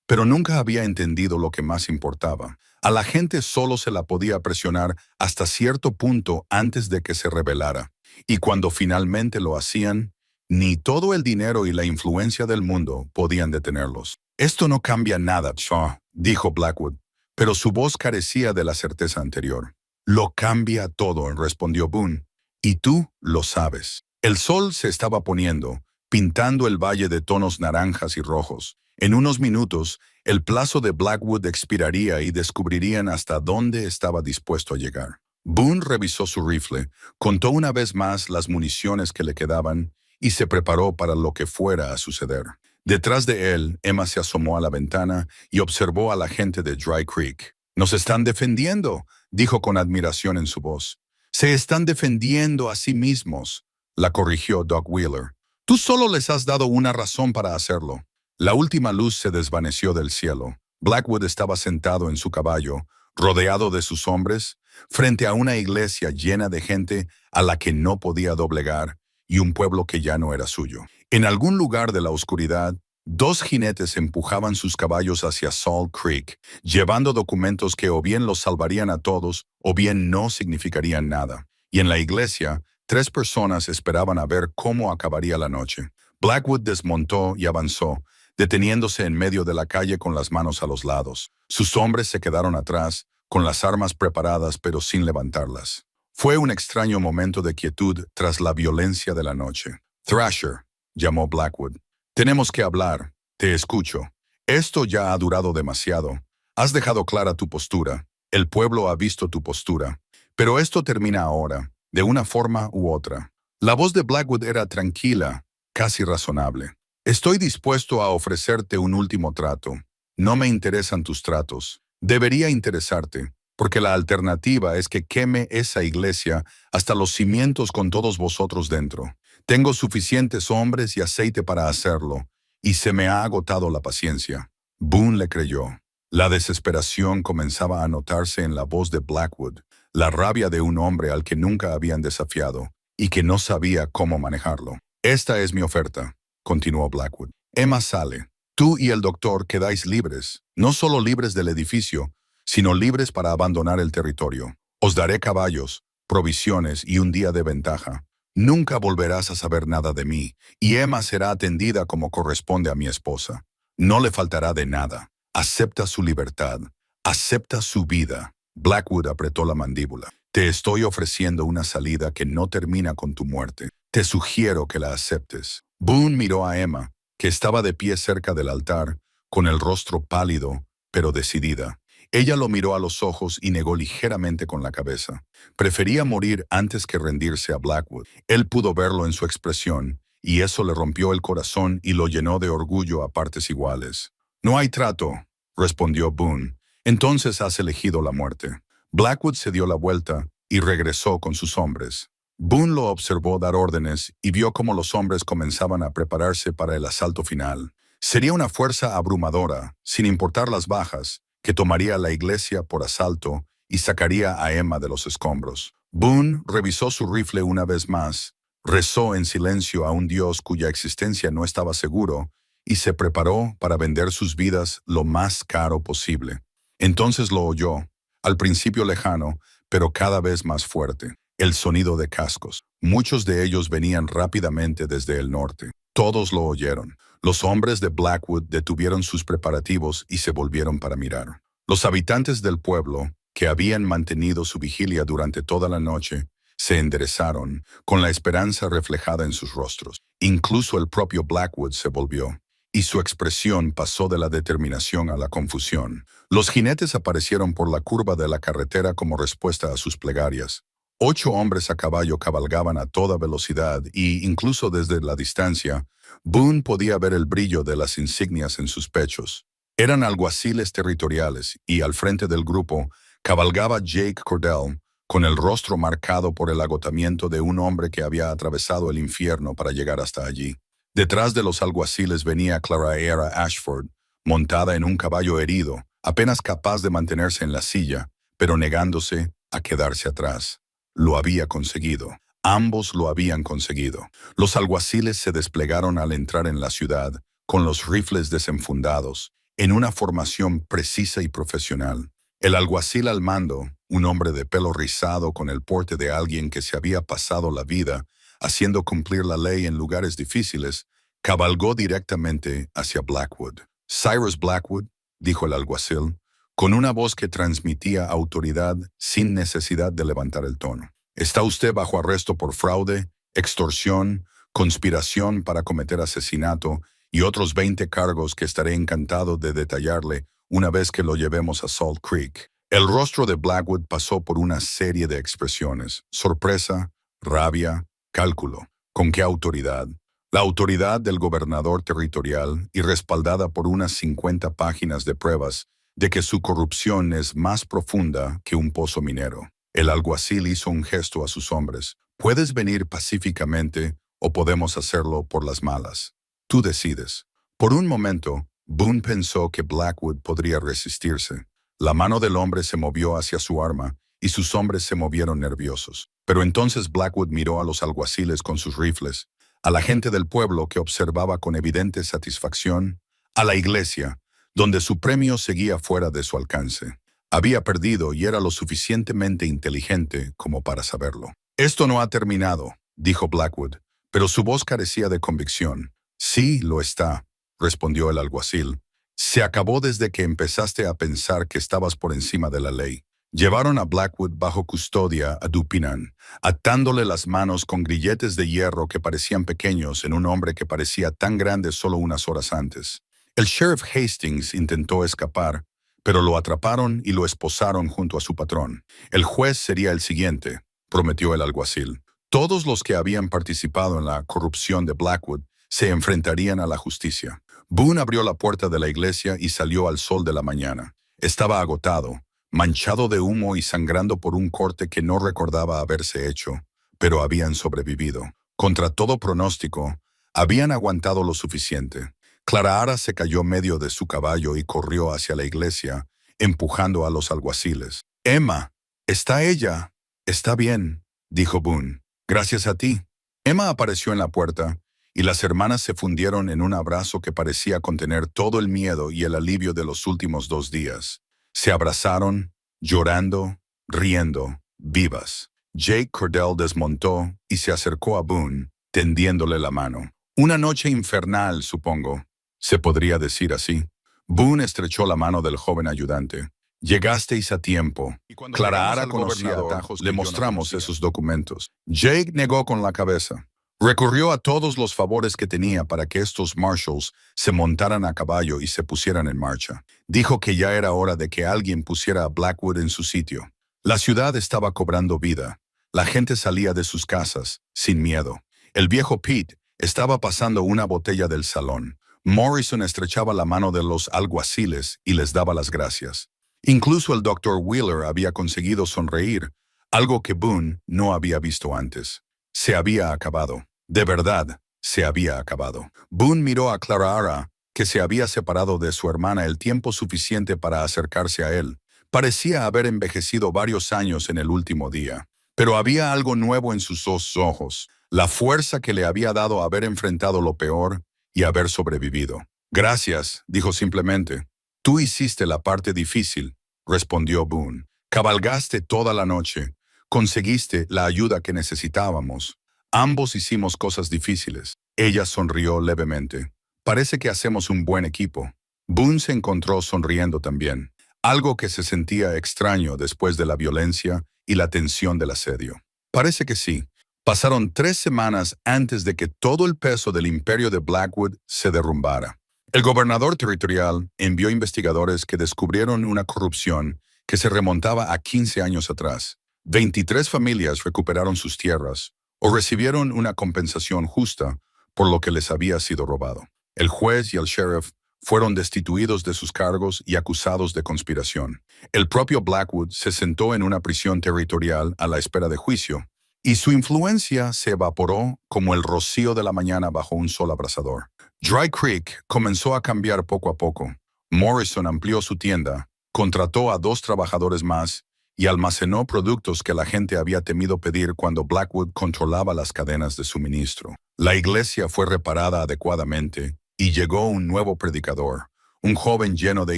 pero nunca había entendido lo que más importaba. A la gente solo se la podía presionar hasta cierto punto antes de que se rebelara. Y cuando finalmente lo hacían, ni todo el dinero y la influencia del mundo podían detenerlos. «Esto no cambia nada, Shaw», dijo Blackwood, pero su voz carecía de la certeza anterior. «Lo cambia todo», respondió Boone, «y tú lo sabes». El sol se estaba poniendo, pintando el valle de tonos naranjas y rojos. En unos minutos, el plazo de Blackwood expiraría y descubrirían hasta dónde estaba dispuesto a llegar. Boone revisó su rifle, contó una vez más las municiones que le quedaban y se preparó para lo que fuera a suceder. Detrás de él, Emma se asomó a la ventana y observó a la gente de Dry Creek. «Nos están defendiendo», dijo con admiración en su voz. «Se están defendiendo a sí mismos», la corrigió Doc Wheeler. «Tú solo les has dado una razón para hacerlo». La última luz se desvaneció del cielo. Blackwood estaba sentado en su caballo, rodeado de sus hombres, frente a una iglesia llena de gente a la que no podía doblegar y un pueblo que ya no era suyo. En algún lugar de la oscuridad, dos jinetes empujaban sus caballos hacia Salt Creek, llevando documentos que o bien los salvarían a todos o bien no significarían nada. Y en la iglesia, 3 personas esperaban a ver cómo acabaría la noche. Blackwood desmontó y avanzó, deteniéndose en medio de la calle con las manos a los lados. Sus hombres se quedaron atrás, con las armas preparadas pero sin levantarlas. Fue un extraño momento de quietud tras la violencia de la noche. «Thrasher», llamó Blackwood. «Tenemos que hablar. Te escucho. Esto ya ha durado demasiado. Has dejado clara tu postura. El pueblo ha visto tu postura. Pero esto termina ahora, de una forma u otra». La voz de Blackwood era tranquila, casi razonable. «Estoy dispuesto a ofrecerte un último trato. No me interesan tus tratos. Debería interesarte, porque la alternativa es que queme esa iglesia hasta los cimientos con todos vosotros dentro. Tengo suficientes hombres y aceite para hacerlo, y se me ha agotado la paciencia». Boone le creyó. La desesperación comenzaba a notarse en la voz de Blackwood, la rabia de un hombre al que nunca habían desafiado y que no sabía cómo manejarlo. «Esta es mi oferta», continuó Blackwood. «Emma sale. Tú y el doctor quedáis libres, no solo libres del edificio, sino libres para abandonar el territorio. Os daré caballos, provisiones y un día de ventaja. Nunca volverás a saber nada de mí, y Emma será atendida como corresponde a mi esposa. No le faltará de nada. Acepta su libertad. Acepta su vida». Blackwood apretó la mandíbula. «Te estoy ofreciendo una salida que no termina con tu muerte. Te sugiero que la aceptes». Boone miró a Emma, que estaba de pie cerca del altar, con el rostro pálido, pero decidida. Ella lo miró a los ojos y negó ligeramente con la cabeza. Prefería morir antes que rendirse a Blackwood. Él pudo verlo en su expresión, y eso le rompió el corazón y lo llenó de orgullo a partes iguales. «No hay trato», respondió Boone. «Entonces has elegido la muerte». Blackwood se dio la vuelta y regresó con sus hombres. Boone lo observó dar órdenes y vio cómo los hombres comenzaban a prepararse para el asalto final. Sería una fuerza abrumadora, sin importar las bajas, que tomaría la iglesia por asalto y sacaría a Emma de los escombros. Boone revisó su rifle una vez más, rezó en silencio a un Dios cuya existencia no estaba seguro y se preparó para vender sus vidas lo más caro posible. Entonces lo oyó, al principio lejano, pero cada vez más fuerte. El sonido de cascos. Muchos de ellos venían rápidamente desde el norte. Todos lo oyeron. Los hombres de Blackwood detuvieron sus preparativos y se volvieron para mirar. Los habitantes del pueblo, que habían mantenido su vigilia durante toda la noche, se enderezaron, con la esperanza reflejada en sus rostros. Incluso el propio Blackwood se volvió, y su expresión pasó de la determinación a la confusión. Los jinetes aparecieron por la curva de la carretera como respuesta a sus plegarias. 8 hombres a caballo cabalgaban a toda velocidad y, incluso desde la distancia, Boone podía ver el brillo de las insignias en sus pechos. Eran alguaciles territoriales y, al frente del grupo, cabalgaba Jake Cordell, con el rostro marcado por el agotamiento de un hombre que había atravesado el infierno para llegar hasta allí. Detrás de los alguaciles venía Clara Ashford, montada en un caballo herido, apenas capaz de mantenerse en la silla, pero negándose a quedarse atrás. Lo había conseguido. Ambos lo habían conseguido. Los alguaciles se desplegaron al entrar en la ciudad, con los rifles desenfundados, en una formación precisa y profesional. El alguacil al mando, un hombre de pelo rizado con el porte de alguien que se había pasado la vida haciendo cumplir la ley en lugares difíciles, cabalgó directamente hacia Blackwood. Cyrus Blackwood, dijo el alguacil, con una voz que transmitía autoridad sin necesidad de levantar el tono. Está usted bajo arresto por fraude, extorsión, conspiración para cometer asesinato y otros 20 cargos que estaré encantado de detallarle una vez que lo llevemos a Salt Creek. El rostro de Blackwood pasó por una serie de expresiones: sorpresa, rabia, cálculo. ¿Con qué autoridad? La autoridad del gobernador territorial y respaldada por unas 50 páginas de pruebas de que su corrupción es más profunda que un pozo minero. El alguacil hizo un gesto a sus hombres. Puedes venir pacíficamente o podemos hacerlo por las malas. Tú decides. Por un momento, Boone pensó que Blackwood podría resistirse. La mano del hombre se movió hacia su arma y sus hombres se movieron nerviosos. Pero entonces Blackwood miró a los alguaciles con sus rifles, a la gente del pueblo que observaba con evidente satisfacción, a la iglesia, donde su premio seguía fuera de su alcance. Había perdido y era lo suficientemente inteligente como para saberlo. Esto no ha terminado, dijo Blackwood, pero su voz carecía de convicción. Sí, lo está, respondió el alguacil. Se acabó desde que empezaste a pensar que estabas por encima de la ley. Llevaron a Blackwood bajo custodia a Dupinan, atándole las manos con grilletes de hierro que parecían pequeños en un hombre que parecía tan grande solo unas horas antes. El sheriff Hastings intentó escapar, pero lo atraparon y lo esposaron junto a su patrón. El juez sería el siguiente, prometió el alguacil. Todos los que habían participado en la corrupción de Blackwood se enfrentarían a la justicia. Boone abrió la puerta de la iglesia y salió al sol de la mañana. Estaba agotado, manchado de humo y sangrando por un corte que no recordaba haberse hecho, pero habían sobrevivido. Contra todo pronóstico, habían aguantado lo suficiente. Clara se cayó medio de su caballo y corrió hacia la iglesia, empujando a los alguaciles. «Emma, ¿está ella?» «Está bien», dijo Boone. «Gracias a ti». Emma apareció en la puerta, y las hermanas se fundieron en un abrazo que parecía contener todo el miedo y el alivio de los últimos 2 días. Se abrazaron, llorando, riendo, vivas. Jake Cordell desmontó y se acercó a Boone, tendiéndole la mano. «Una noche infernal, supongo. Se podría decir así». Boone estrechó la mano del joven ayudante. «Llegasteis a tiempo. Clara conocía atajos. Le mostramos esos documentos». Jake negó con la cabeza. Recurrió a todos los favores que tenía para que estos marshals se montaran a caballo y se pusieran en marcha. Dijo que ya era hora de que alguien pusiera a Blackwood en su sitio. La ciudad estaba cobrando vida. La gente salía de sus casas, sin miedo. El viejo Pete estaba pasando una botella del salón. Morrison estrechaba la mano de los alguaciles y les daba las gracias. Incluso el Dr. Wheeler había conseguido sonreír, algo que Boone no había visto antes. Se había acabado. De verdad, se había acabado. Boone miró a Clara, que se había separado de su hermana el tiempo suficiente para acercarse a él. Parecía haber envejecido varios años en el último día. Pero había algo nuevo en sus 2 ojos, la fuerza que le había dado haber enfrentado lo peor y haber sobrevivido. «Gracias», dijo simplemente. «Tú hiciste la parte difícil», respondió Boone. «Cabalgaste toda la noche. Conseguiste la ayuda que necesitábamos. Ambos hicimos cosas difíciles». Ella sonrió levemente. Parece que hacemos un buen equipo. Boone se encontró sonriendo también, algo que se sentía extraño después de la violencia y la tensión del asedio. Parece que sí. Pasaron 3 semanas antes de que todo el peso del imperio de Blackwood se derrumbara. El gobernador territorial envió investigadores que descubrieron una corrupción que se remontaba a 15 años atrás. 23 familias recuperaron sus tierras o recibieron una compensación justa por lo que les había sido robado. El juez y el sheriff fueron destituidos de sus cargos y acusados de conspiración. El propio Blackwood se sentó en una prisión territorial a la espera de juicio, y su influencia se evaporó como el rocío de la mañana bajo un sol abrasador. Dry Creek comenzó a cambiar poco a poco. Morrison amplió su tienda, contrató a 2 trabajadores más y almacenó productos que la gente había temido pedir cuando Blackwood controlaba las cadenas de suministro. La iglesia fue reparada adecuadamente y llegó un nuevo predicador, un joven lleno de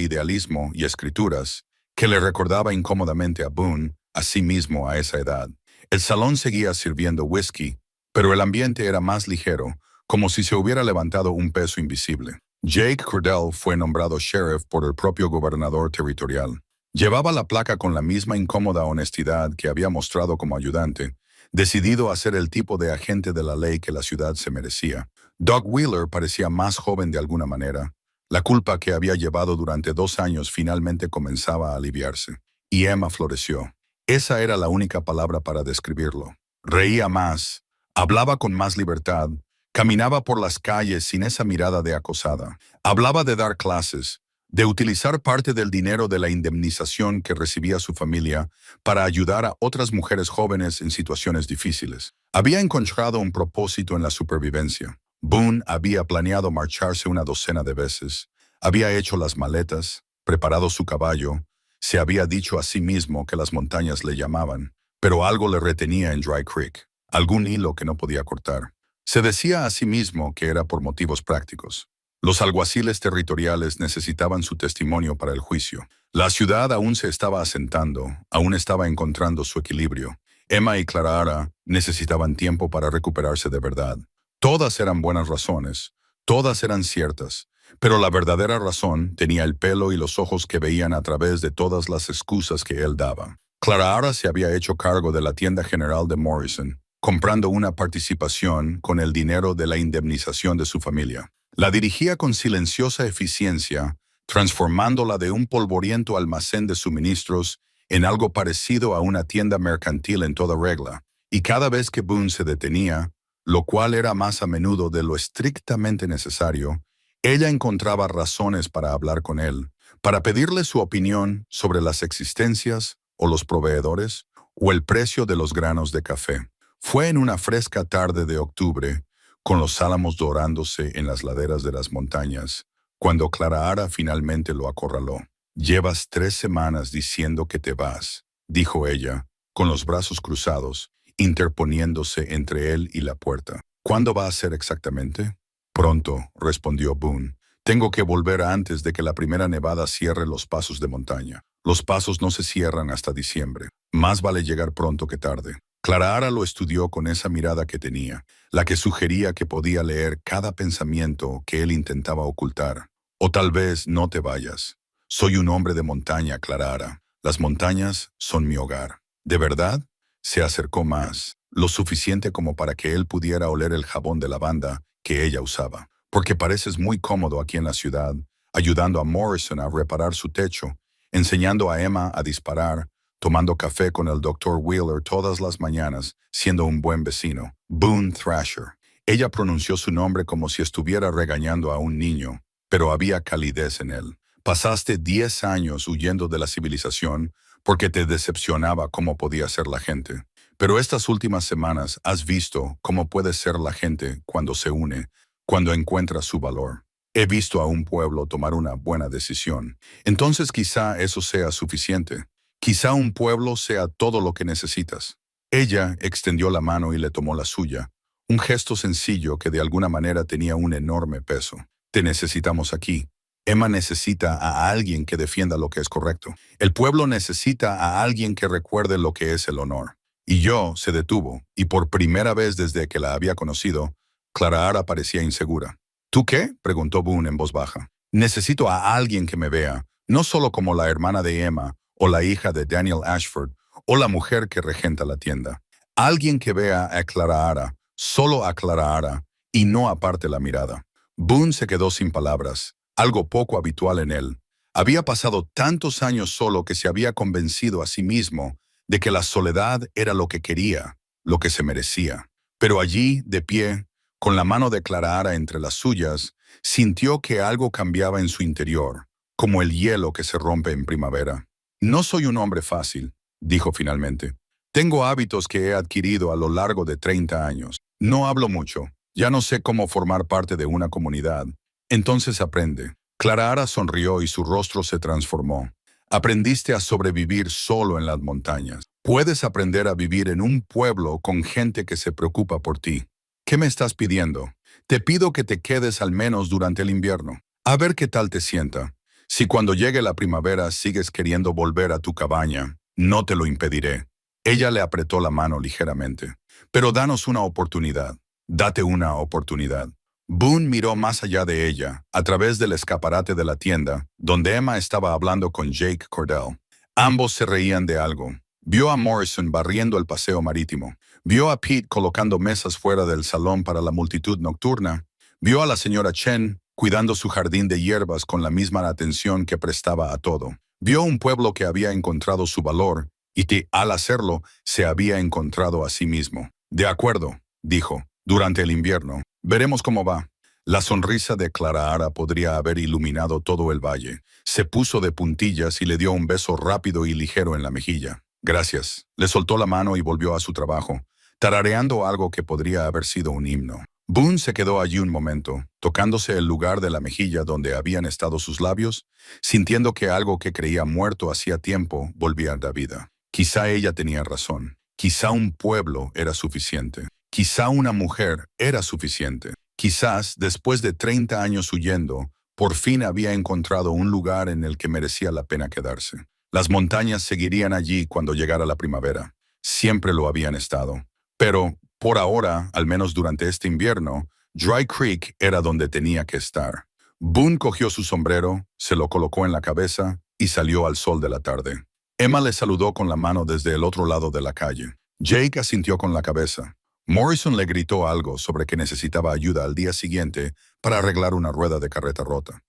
idealismo y escrituras, que le recordaba incómodamente a Boone, a sí mismo a esa edad. El salón seguía sirviendo whisky, pero el ambiente era más ligero, como si se hubiera levantado un peso invisible. Jake Cordell fue nombrado sheriff por el propio gobernador territorial. Llevaba la placa con la misma incómoda honestidad que había mostrado como ayudante, decidido a ser el tipo de agente de la ley que la ciudad se merecía. Doug Wheeler parecía más joven de alguna manera. La culpa que había llevado durante 2 años finalmente comenzaba a aliviarse. Y Emma floreció. Esa era la única palabra para describirlo. Reía más, hablaba con más libertad, caminaba por las calles sin esa mirada de acosada. Hablaba de dar clases, de utilizar parte del dinero de la indemnización que recibía su familia para ayudar a otras mujeres jóvenes en situaciones difíciles. Había encontrado un propósito en la supervivencia. Boone había planeado marcharse una docena de veces. Había hecho las maletas, preparado su caballo. Se había dicho a sí mismo que las montañas le llamaban, pero algo le retenía en Dry Creek, algún hilo que no podía cortar. Se decía a sí mismo que era por motivos prácticos. Los alguaciles territoriales necesitaban su testimonio para el juicio. La ciudad aún se estaba asentando, aún estaba encontrando su equilibrio. Emma y Clara necesitaban tiempo para recuperarse de verdad. Todas eran buenas razones, todas eran ciertas, pero la verdadera razón tenía el pelo y los ojos que veían a través de todas las excusas que él daba. Clara se había hecho cargo de la tienda general de Morrison, comprando una participación con el dinero de la indemnización de su familia. La dirigía con silenciosa eficiencia, transformándola de un polvoriento almacén de suministros en algo parecido a una tienda mercantil en toda regla, y cada vez que Boone se detenía, lo cual era más a menudo de lo estrictamente necesario, ella encontraba razones para hablar con él, para pedirle su opinión sobre las existencias o los proveedores o el precio de los granos de café. Fue en una fresca tarde de octubre, con los álamos dorándose en las laderas de las montañas, cuando Clara finalmente lo acorraló. «Llevas 3 semanas diciendo que te vas», dijo ella, con los brazos cruzados, interponiéndose entre él y la puerta. «¿Cuándo va a ser exactamente?» «Pronto», respondió Boone. «Tengo que volver antes de que la primera nevada cierre los pasos de montaña. Los pasos no se cierran hasta diciembre. Más vale llegar pronto que tarde». Clara lo estudió con esa mirada que tenía, la que sugería que podía leer cada pensamiento que él intentaba ocultar. «O tal vez no te vayas. Soy un hombre de montaña, Clara. Las montañas son mi hogar». «¿De verdad?» Se acercó más, lo suficiente como para que él pudiera oler el jabón de lavanda que ella usaba. «Porque pareces muy cómodo aquí en la ciudad, ayudando a Morrison a reparar su techo, enseñando a Emma a disparar, tomando café con el Dr. Wheeler todas las mañanas, siendo un buen vecino». Boone Thrasher. Ella pronunció su nombre como si estuviera regañando a un niño, pero había calidez en él. «Pasaste 10 años huyendo de la civilización porque te decepcionaba cómo podía ser la gente. Pero estas últimas semanas has visto cómo puede ser la gente cuando se une, cuando encuentra su valor. He visto a un pueblo tomar una buena decisión. Entonces quizá eso sea suficiente. Quizá un pueblo sea todo lo que necesitas». Ella extendió la mano y le tomó la suya, un gesto sencillo que de alguna manera tenía un enorme peso. «Te necesitamos aquí. Emma necesita a alguien que defienda lo que es correcto. El pueblo necesita a alguien que recuerde lo que es el honor». Y yo se detuvo, y por primera vez desde que la había conocido, Clara parecía insegura. ¿Tú qué? Preguntó Boone en voz baja. Necesito a alguien que me vea, no solo como la hermana de Emma, o la hija de Daniel Ashford, o la mujer que regenta la tienda. Alguien que vea a Clara, solo a Clara, y no aparte la mirada. Boone se quedó sin palabras, algo poco habitual en él. Había pasado tantos años solo que se había convencido a sí mismo de que la soledad era lo que quería, lo que se merecía. Pero allí, de pie, con la mano de Clara entre las suyas, sintió que algo cambiaba en su interior, como el hielo que se rompe en primavera. No soy un hombre fácil, dijo finalmente. Tengo hábitos que he adquirido a lo largo de 30 años. No hablo mucho. Ya no sé cómo formar parte de una comunidad. Entonces aprende. Clara sonrió y su rostro se transformó. Aprendiste a sobrevivir solo en las montañas. Puedes aprender a vivir en un pueblo con gente que se preocupa por ti. ¿Qué me estás pidiendo? Te pido que te quedes al menos durante el invierno. A ver qué tal te sienta. Si cuando llegue la primavera sigues queriendo volver a tu cabaña, no te lo impediré. Ella le apretó la mano ligeramente. Pero danos una oportunidad. Date una oportunidad. Boone miró más allá de ella, a través del escaparate de la tienda, donde Emma estaba hablando con Jake Cordell. Ambos se reían de algo. Vio a Morrison barriendo el paseo marítimo. Vio a Pete colocando mesas fuera del salón para la multitud nocturna. Vio a la señora Chen cuidando su jardín de hierbas con la misma atención que prestaba a todo. Vio un pueblo que había encontrado su valor y que, al hacerlo, se había encontrado a sí mismo. De acuerdo, dijo, durante el invierno. Veremos cómo va. La sonrisa de Clara podría haber iluminado todo el valle. Se puso de puntillas y le dio un beso rápido y ligero en la mejilla. Gracias. Le soltó la mano y volvió a su trabajo, tarareando algo que podría haber sido un himno. Boone se quedó allí un momento, tocándose el lugar de la mejilla donde habían estado sus labios, sintiendo que algo que creía muerto hacía tiempo volvía a la vida. Quizá ella tenía razón. Quizá un pueblo era suficiente. Quizá una mujer era suficiente. Quizás, después de 30 años huyendo, por fin había encontrado un lugar en el que merecía la pena quedarse. Las montañas seguirían allí cuando llegara la primavera. Siempre lo habían estado. Pero, por ahora, al menos durante este invierno, Dry Creek era donde tenía que estar. Boone cogió su sombrero, se lo colocó en la cabeza y salió al sol de la tarde. Emma le saludó con la mano desde el otro lado de la calle. Jake asintió con la cabeza. Morrison le gritó algo sobre que necesitaba ayuda al día siguiente para arreglar una rueda de carreta rota.